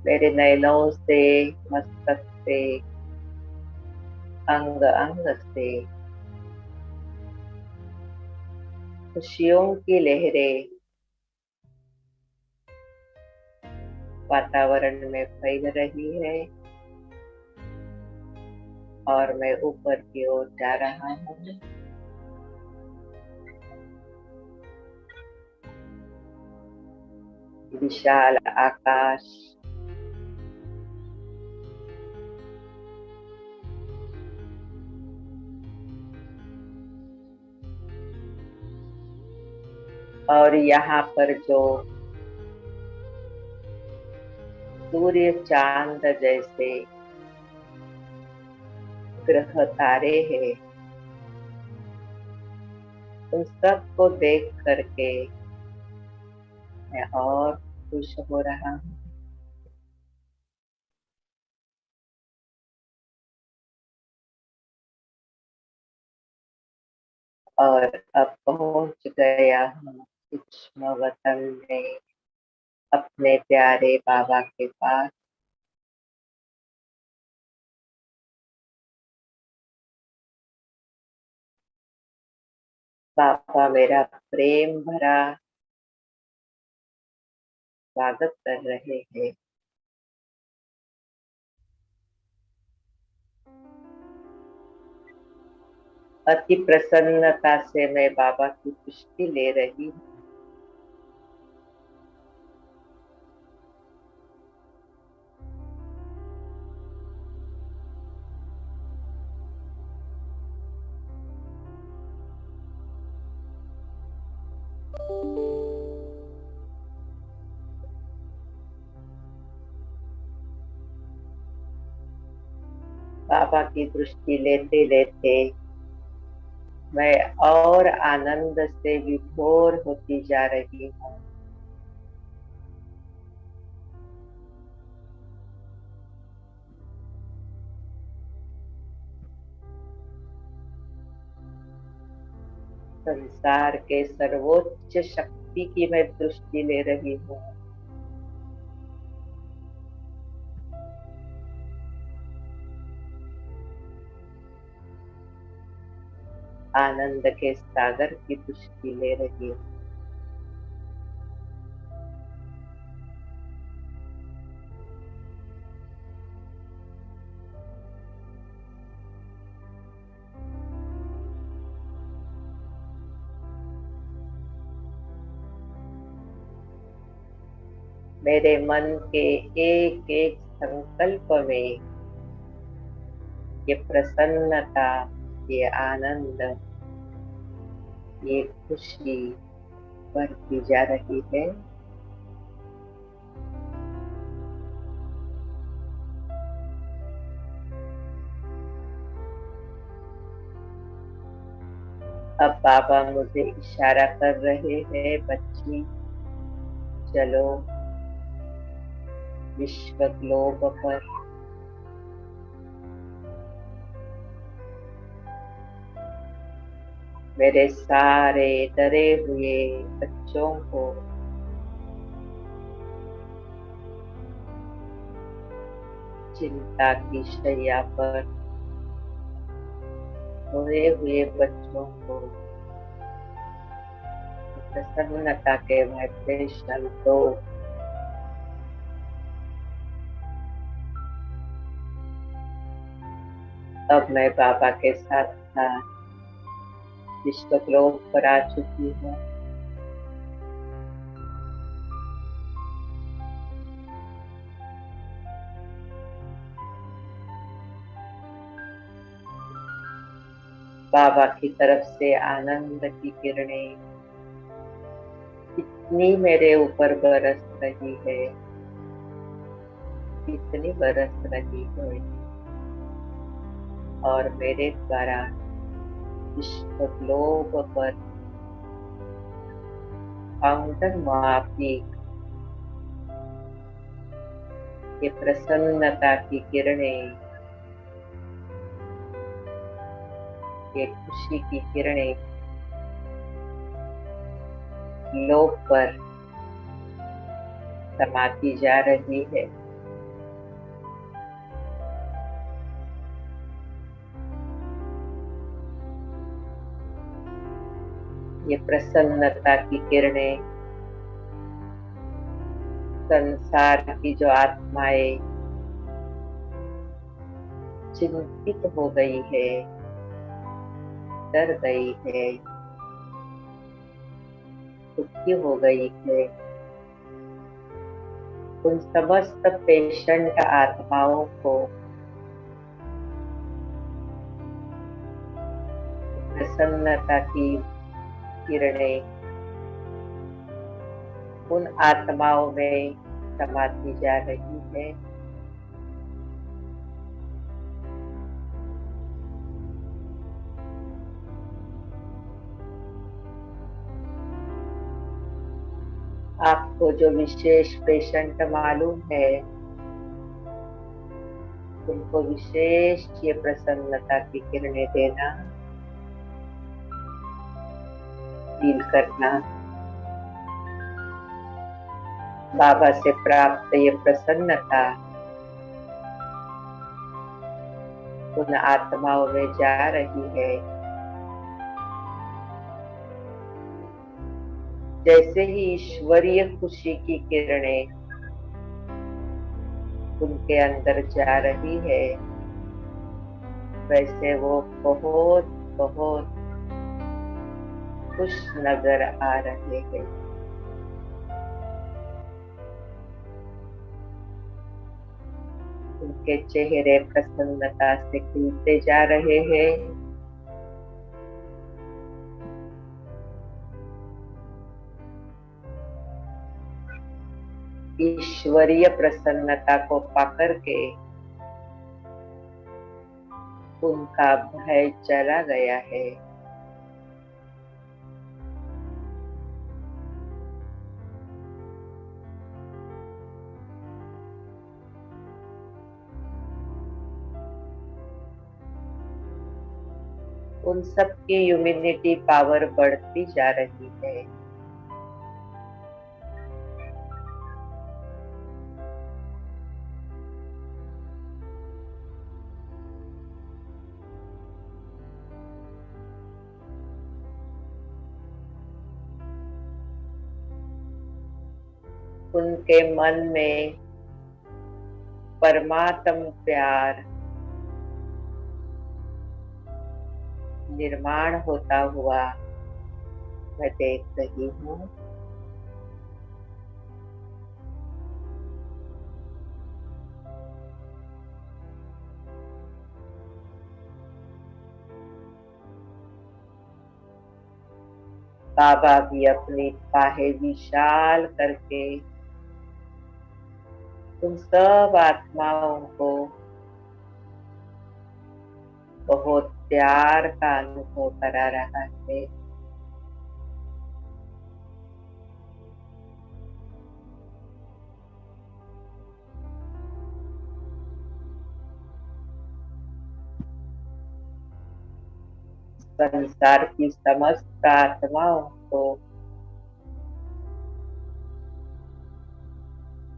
मेरे नैनों से, मस्तक से, अंग अंग से खुशियों की लहरें वातावरण में फैल रही है और मैं ऊपर की ओर जा रहा हूँ। विशाल आकाश, और यहाँ पर जो सूर्य चांद जैसे ग्रह तारे हैं, उन सब को देख करके मैं और खुश हो रहा हूँ। और अब पहुंच गया हूँ सूक्ष्म वतन में, अपने प्यारे बाबा के पास। बाबा मेरा प्रेम भरा स्वागत कर रहे हैं। अति प्रसन्नता से मैं बाबा की पुष्टि ले रही हूँ। बाबा की दृष्टि लेते लेते मैं और आनंद से विभोर होती जा रही हूँ। संसार के सर्वोच्च शक्ति की मैं दृष्टि ले रही हूँ। आनंद के सागर की दृष्टि ले रही हूँ। मेरे मन के एक एक संकल्प में ये प्रसन्नता, ये आनंद, ये खुशी बढ़ती जा रही है। अब बाबा मुझे इशारा कर रहे हैं, बच्ची चलो विश्व ग्लोब पर मेरे सारे डरे हुए बच्चों को चिंता की शैया पर सोए हुए बच्चों को प्रसन्नता के वाइब्रेशन दो। अब मैं बाबा के साथ साथ विश्व ग्लोब पर आ चुकी हूँ। बाबा की तरफ से आनंद की किरणें कितनी मेरे ऊपर बरस रही है, कितनी बरस रही है, और मेरे द्वारा विश्व ग्लोब पर फाउंटेन माफिक ये प्रसन्नता की किरणें, ये खुशी की किरणें लोक पर समाती जा रही है। ये प्रसन्नता की किरणें संसार की जो आत्माएं चिंतित हो गई है, डर गई है, दुखी हो गई है, उन समस्त पेशेंट आत्माओं को प्रसन्नता की किरणें उन आत्माओं में समाती जा रही है। आपको जो विशेष पेशेंट मालूम है, उनको विशेष ये प्रसन्नता की किरणें देना, फील करना। बाबा से प्राप्त ये प्रसन्नता उन आत्माओं में जा रही है। जैसे ही ईश्वरीय खुशी की किरणें उनके अंदर जा रही है, वैसे वो बहुत बहुत खुश नजर आ रहे हैं। उनके चेहरे प्रसन्नता से खिलते जा रहे हैं। ईश्वरीय प्रसन्नता को पाकर के उनका भय चला गया है। उन सब की इम्यूनिटी पावर बढ़ती जा रही है। उनके मन में परमात्म प्यार निर्माण होता हुआ मैं देख रही हूँ। बाबा भी अपनी बाहें विशाल करके तुम सब आत्माओं को बहुत प्यार का अनुभव करा रहा है। संसार की समस्त आत्माओं को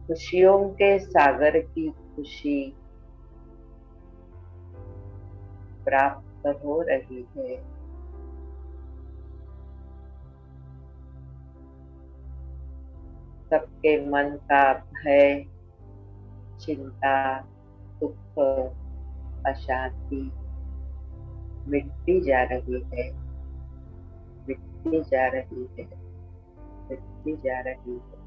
खुशियों के सागर की खुशी प्राप्त हो रही है। सबके मन का भय, चिंता, दुख, अशांति मिटती जा रही है, मिटती जा रही है, मिटती जा रही है।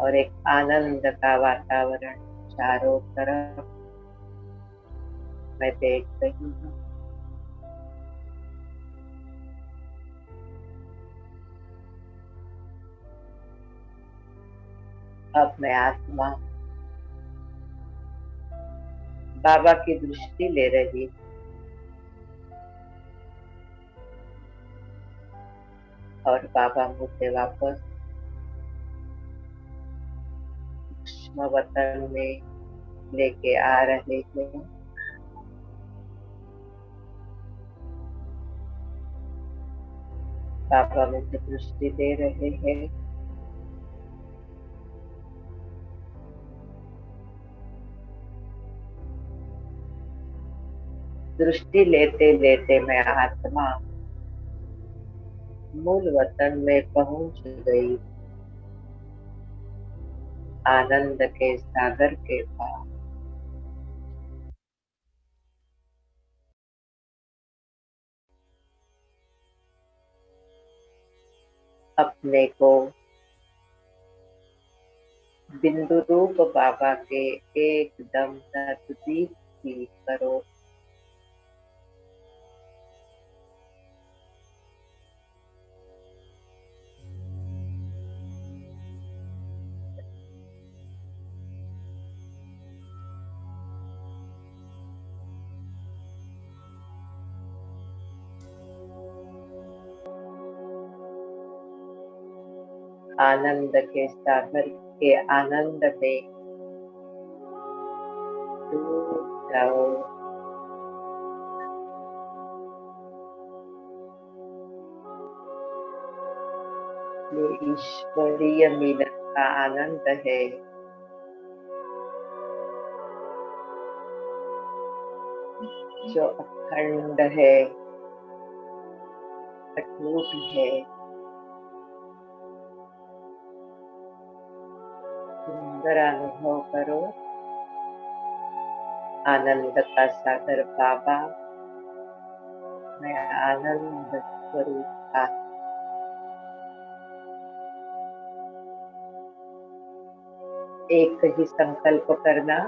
और एक आनंद का वातावरण चारों तरफ मैं देख रही हूँ। अब मैं आत्मा बाबा की दृष्टि ले रही हूँ और बाबा मुझे वापस सूक्ष्म वतन में लेके आ रहे हैं। बाबा मुझे दृष्टि दे रहे हैं। दृष्टि लेते लेते मैं आत्मा मूल वतन में पहुंच गई, आनंद के सागर के पास। अपने को बिंदु रूप बाबा के एकदम नजदीक फील करो। आनंद के सागर के आनंद में डूब जाओ। ये ईश्वरीय मिलन का आनंद है। जो अखंड है, अटूट है, सुंदर अनुभव करो। आनंद का सागर बाबा, मैं आनंद स्वरूप आत्मा। एक ही संकल्प करना,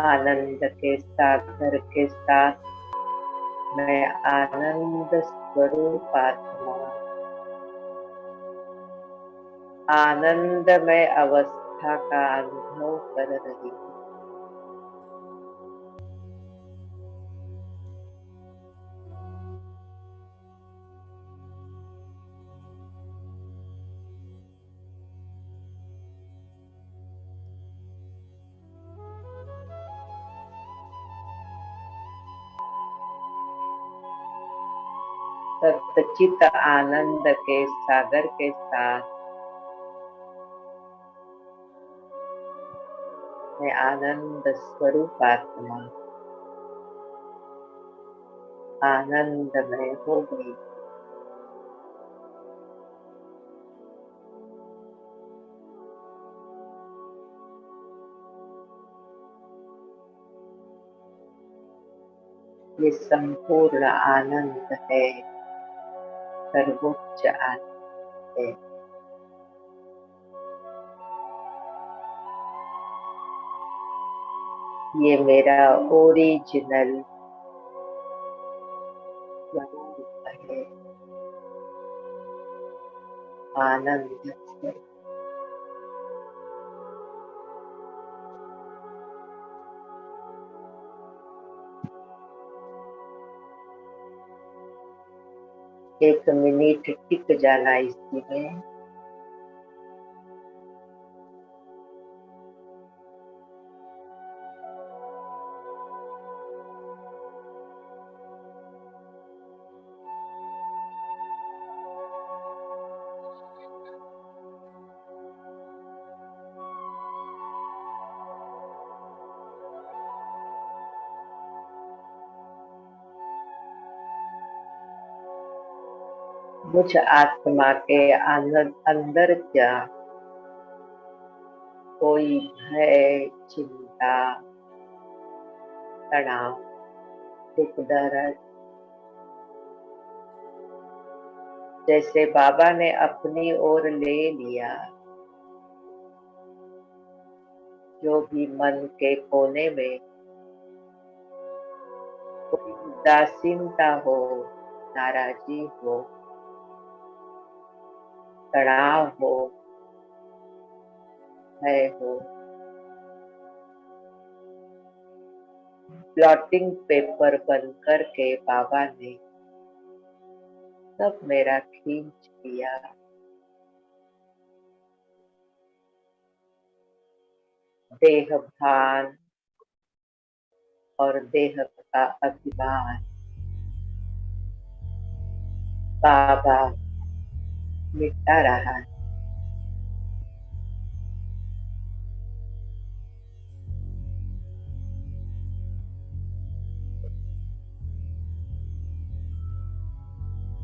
आनंद के सागर के साथ मैं आनंद स्वरूप आत्मा, आनंदमय अवस्था का अनुभव कर रही हूँ। सच्चित आनंद के सागर के साथ मैं आनंद स्वरूप आत्मा, आनंदमय हो गई। ये संपूर्ण आनंद है, सर्वोच्च आनंद है। ये मेरा ओरिजिनल स्वरूप है, आनंद से। एक मिनट टिक जाना इसी में। मुझ आत्मा के अंदर क्या कोई भय, चिंता, तनाव, दुख दर्द, जैसे बाबा ने अपनी ओर ले लिया, जो भी मन के कोने में कोई उदासीनता हो, नाराजगी हो, तनाव हो, भय हो, ब्लॉटिंग पेपर बन करके बाबा ने सब मेरा खींच लिया। देह भान और देह का अभिमान बाबा मिटा रहा है।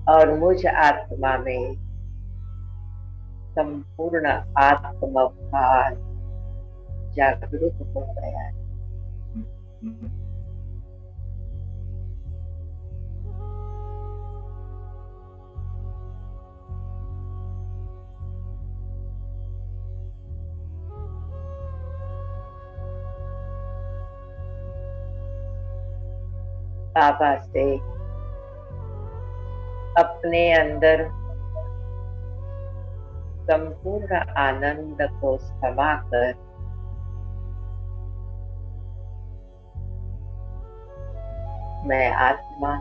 और मुझ आत्मा में संपूर्ण आत्मभान जागृत हो गया है। बाबा से अपने अंदर संपूर्ण आनंद को समाकर मैं आत्मा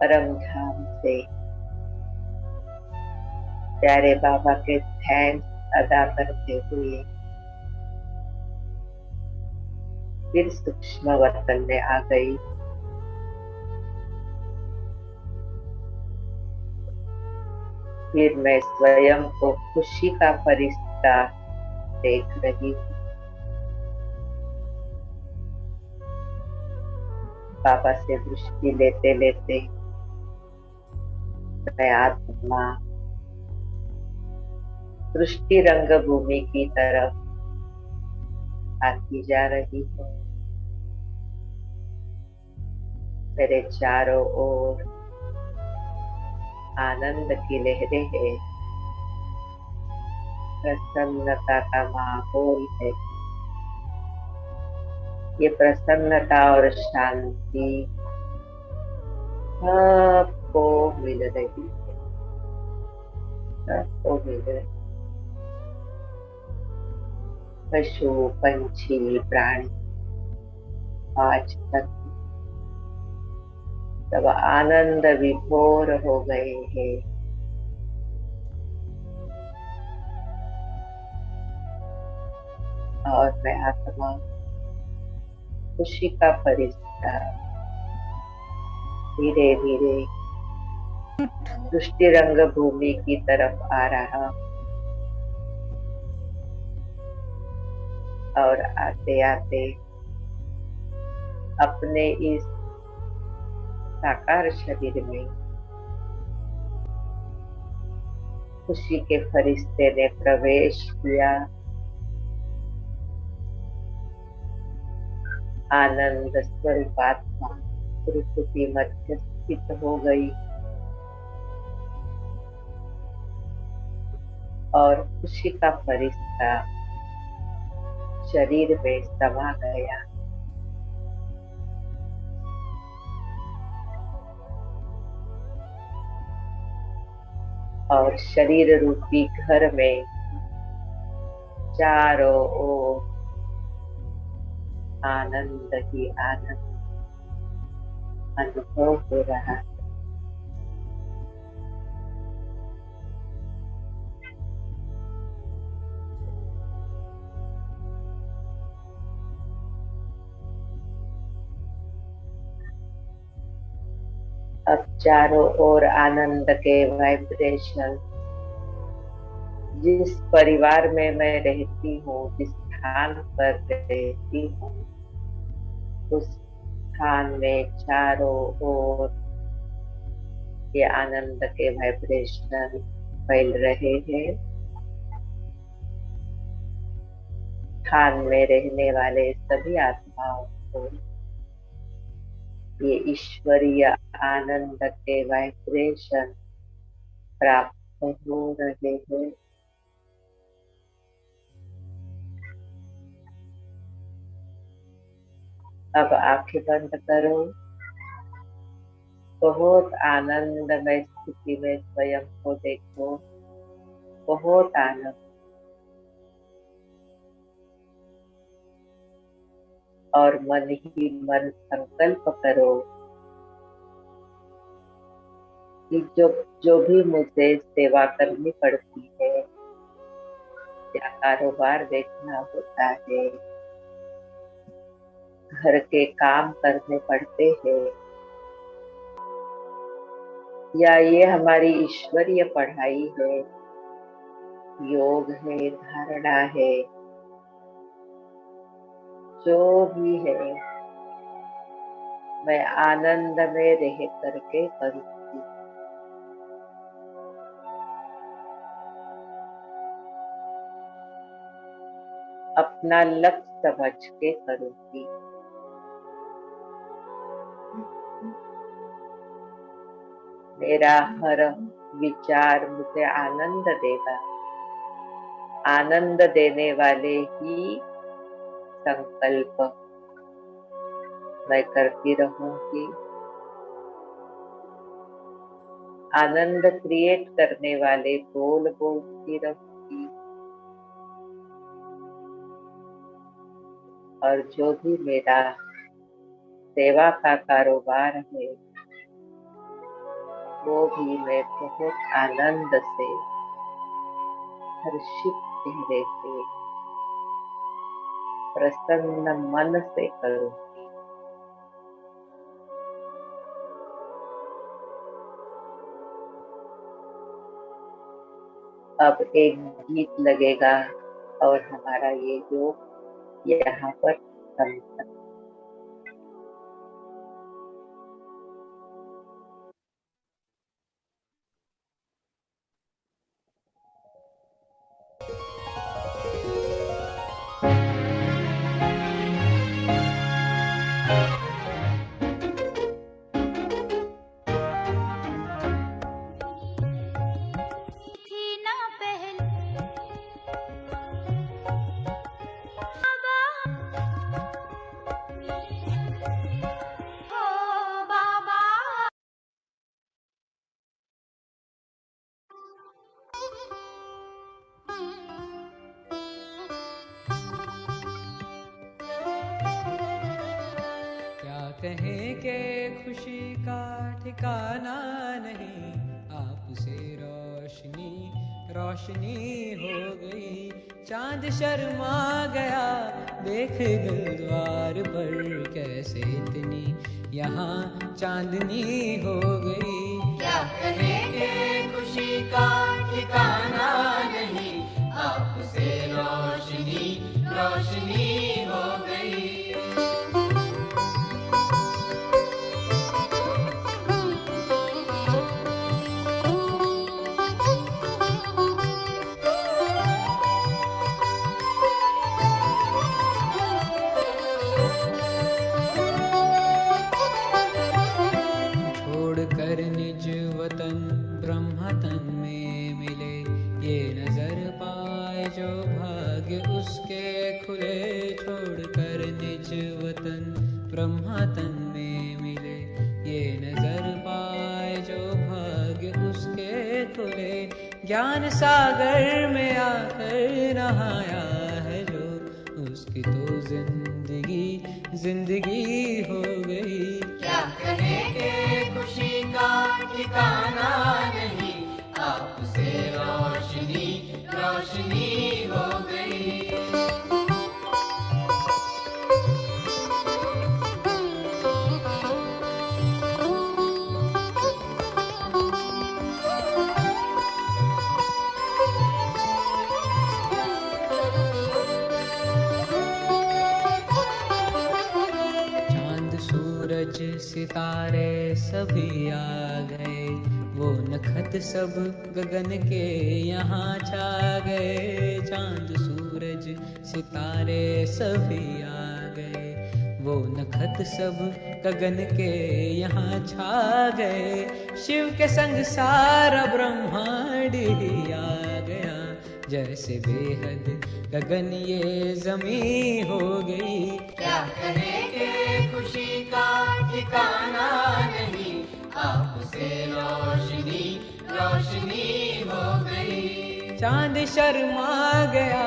परम धाम से प्यारे बाबा के थैंक्स अदा करते हुए फिर सूक्ष्म वतन में आ गई। फिर मैं स्वयं को खुशी का फरिश्ता देख रही हूँ। बाबा से दृष्टि लेते लेते मैं आत्मा दृष्टि रंग भूमि की तरफ आती जा रही हूँ। मेरे चारों ओर आनंद की लहरें हैं, प्रसन्नता का माहौल है। ये प्रसन्नता और शांति सबको मिल रही है, सबको मिल रही। पशु पंछी प्राणी आज तक सब आनंद विभोर हो गए हैं। और मैं आत्मा खुशी का फरिश्ता धीरे धीरे दृष्टि रंग भूमि की तरफ आ रहा और आते आते अपने इस साकार शरीर में खुशी के फरिश्ते ने प्रवेश किया। आनंद स्वरूपात्मा प्रकृति मध्य स्थित हो गई और खुशी का फरिश्ता शरीर में समा गया। और शरीर रूपी घर में चारों ओर आनंद ही आनंद अनुभव हो रहा है। अब चारों ओर आनंद के वाइब्रेशन, जिस परिवार में मैं रहती हूँ, जिस स्थान पर रहती हूँ, उस स्थान में चारों ओर ये आनंद के वाइब्रेशन फैल रहे हैं। स्थान में रहने वाले सभी आत्माओं को ये ईश्वरीय आनंद के वाइब्रेशन प्राप्त हो रहे हैं। अब आंखें बंद करो। बहुत आनंदमय स्थिति में स्वयं को देखो। बहुत आनंद। और मन ही मन संकल्प करो कि जो भी मुझे सेवा करनी पड़ती है या कारोबार देखना होता है, घर के काम करने पड़ते हैं, या ये हमारी ईश्वरीय पढ़ाई है, योग है, धारणा है, जो भी है, मैं आनंद में रह करके करूँगी। अपना लक्ष्य समझ के करूँगी। मेरा हर विचार मुझे आनंद देगा। आनंद देने वाले ही संकल्प मैं करती रहूंगी। आनंद क्रिएट करने वाले बोल बोलती रहूंगी। और जो भी मेरा सेवा का कारोबार है, वो भी मैं बहुत आनंद से, हर्षित चेहरे से, प्रसन्न मन से करूंगी। अब एक गीत लगेगा और हमारा ये योग यहाँ पर समाप्त। कहें के खुशी का ठिकाना नहीं, आपसे रोशनी रोशनी हो गई। चांद शर्मा गया देख दिल द्वार पर, कैसे इतनी यहाँ चांदनी हो गई। क्या कहें के खुशी का ठिकाना नहीं, आपसे रोशनी रोशनी हो गई। ये नजर पाए जो भाग्य उसके खुले, छोड़कर निज वतन ब्रह्मा तन में मिले। ये नजर पाए जो भाग्य उसके खुले, ज्ञान सागर में आकर नहाया है जो, उसकी तो जिंदगी हो गई। क्या कहें कि खुशी का ठिकाना नहीं, आपसे रोशनी रोशनी हो गई। सितारे सभी आ गए, वो नखत सब गगन के यहाँ छा गए। चांद सूरज सितारे सभी आ गए, वो नखत सब गगन के यहाँ छा गए। शिव के संग सारा ब्रह्मांड ही आ गया, जैसे बेहद गगन ये जमीन हो गई। क्या कहें कि खुशी का ठिकाना नहीं, आपसे रोशनी रोशनी हो गई। चांद शर्मा गया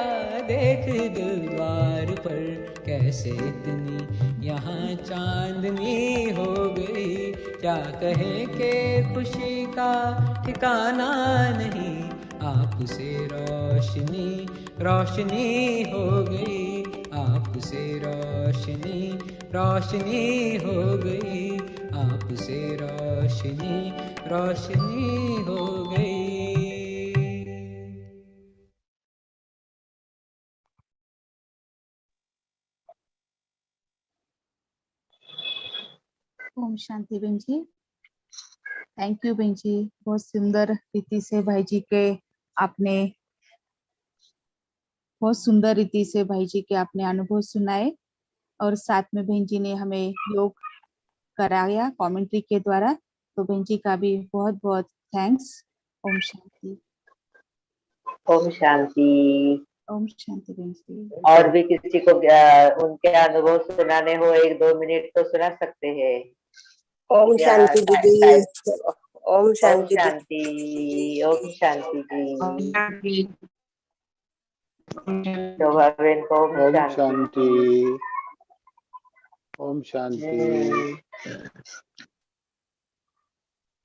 देख द्वार पर, कैसे इतनी यहाँ चांदनी हो गई। क्या कहें कि खुशी का ठिकाना नहीं, आपसे रोशनी रोशनी हो गई। आपसे रोशनी रोशनी हो गई, आपसे रोशनी रोशनी हो गई। ओम शांति बहन जी। थैंक यू बहन जी, बहुत सुंदर रीति से भाई जी के आपने अनुभव सुनाए, और साथ में बहन जी ने हमें योग कराया कमेंट्री के द्वारा, तो बहन जी का भी बहुत बहुत थैंक्स। ओम शांति। ओम शांति। ओम शांति बहन जी। और भी किसी को उनके अनुभव सुनाने हो 1-2 मिनट तो सुना सकते हैं। ओम शांति दीदी। ओम शांति। ओम शांति जी। शोभा बहन को ओम शांति। ओम शांति।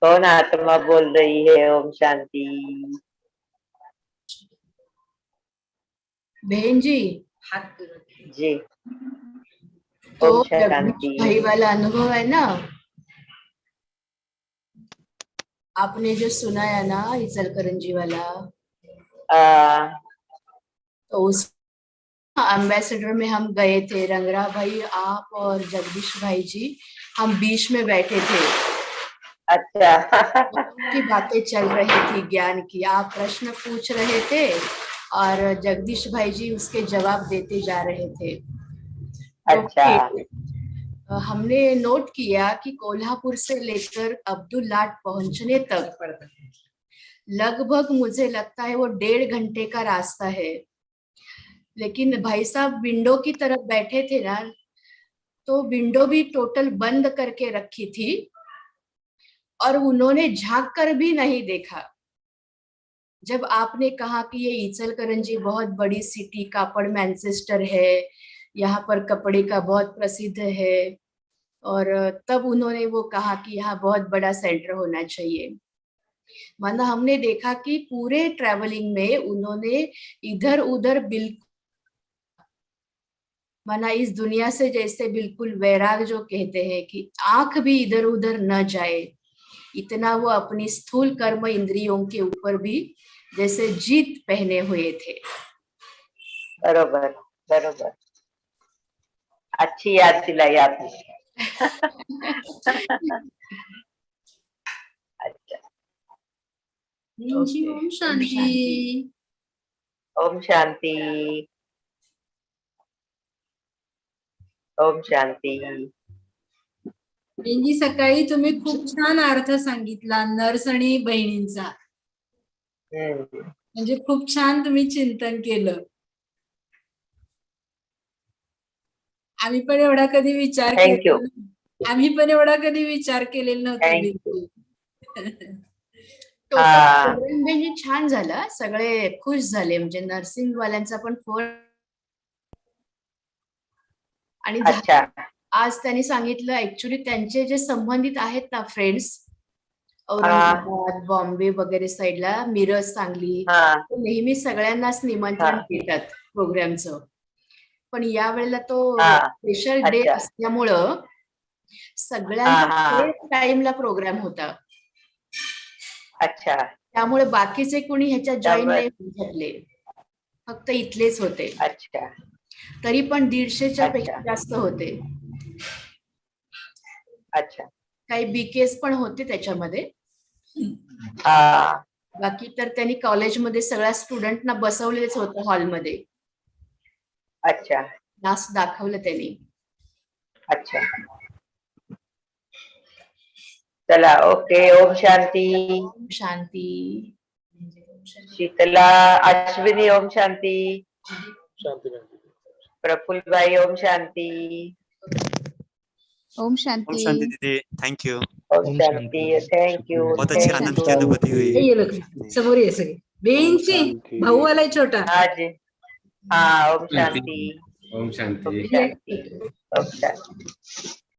कौन आत्मा बोल रही है ओम शांति? बहन जी जी। तो ओम शांति। भाई वाला अनुभव है ना, आपने जो सुनाया ना इचलकरंजी जी वाला, तो उस एम्बेसडर में हम गए थे, रंगरा भाई आप और जगदीश भाई जी, हम बीच में बैठे थे। अच्छा। की बातें चल रही थी ज्ञान की, आप प्रश्न पूछ रहे थे और जगदीश भाई जी उसके जवाब देते जा रहे थे। अच्छा। तो हमने नोट किया कि कोल्हापुर से लेकर अब्दुल्लाट पहुंचने तक लगभग मुझे लगता है वो 1.5 घंटे का रास्ता है, लेकिन भाई साहब विंडो की तरफ बैठे थे ना, तो विंडो भी टोटल बंद करके रखी थी और उन्होंने झांक कर भी नहीं देखा। जब आपने कहा कि ये इचलकरंजी बहुत बड़ी सिटी, कापड़ मैनचेस्टर है, यहाँ पर कपड़े का बहुत प्रसिद्ध है, और तब उन्होंने वो कहा कि यहाँ बहुत बड़ा सेंटर होना चाहिए। मतलब हमने देखा कि पूरे ट्रैवलिंग में उन्होंने इधर उधर बिल्कुल, माना इस दुनिया से जैसे बिल्कुल वैराग जो कहते हैं कि आंख भी इधर उधर न जाए, इतना वो अपनी स्थूल कर्म इंद्रियों के ऊपर भी जैसे जीत पहने हुए थे। बरोबर बरोबर, अच्छी याद दिलाई आपने। अच्छा। ओम शांति। ओम शांति। ओम शांति। बेंजी, सकाळी तुम्ही खूप छान अर्थ सांगितला नर्स आणि बहिणींचा. म्हणजे खूप छान तुम्ही चिंतन केलं. आम्ही पण एवढा कधी विचार थँक्यू. केला आम्ही पण एवढा कधी विचार केलेला नव्हता थँक्यू. बिलकुल. टोटल हा. प्रोग्राम म्हणजे छान झाला. सगळे खुश झाले म्हणजे नर्सिंग वाल्यांचा पण फोन आणि अच्छा. आज त्यांनी सांगितलं ऍक्च्युली त्यांचे जे संबंधित आहेत ना फ्रेंड्स हा. औरंगाबाद, बॉम्बे वगैरे साईडला, मिरज, सांगली, हा. ते नेहमी सगळ्यांनाच निमंत्रण हा. देतात प्रोग्रामचं. पण या वेळेला तो हा. स्पेशल डे अच्छा. असल्यामुळं हा. सगळ्यांचा हा. सेम टाइमला प्रोग्राम होता. अच्छा. त्यामुळे बाकीचे कोणी ह्याच्यात जॉईन त्यामुळे नाही होऊ शकले. फक्त इथलेच होते. अच्छा. तरी पण 150च्या अच्छा. पेक्षा जास्त होते. अच्छा. काही बीकेस पण होते त्याच्यामध्ये. हा. बाकी तर त्यांनी कॉलेजमध्ये सगळ्या स्टुडंटना बसवलेच होतं हॉलमध्ये. अच्छा. डान्स दाखवलं त्यांनी. अच्छा. चला ओके. ओम शांती. ओम शांती. शीतला, अश्विनी ओम शांती. प्रफुल्लभाई ओम शांती. ओम शांति. दीदी, थैंक यू. ओम शांती. Thank you. बहुत अच्छी आनंद की अनुभूति हुई. ये लोक समोर ये सगळे. बेंची भाऊ आलाय छोटा. हाँ जी. हाँ ओम शांति. ओम शांति. ओम शांति. ओम शांति.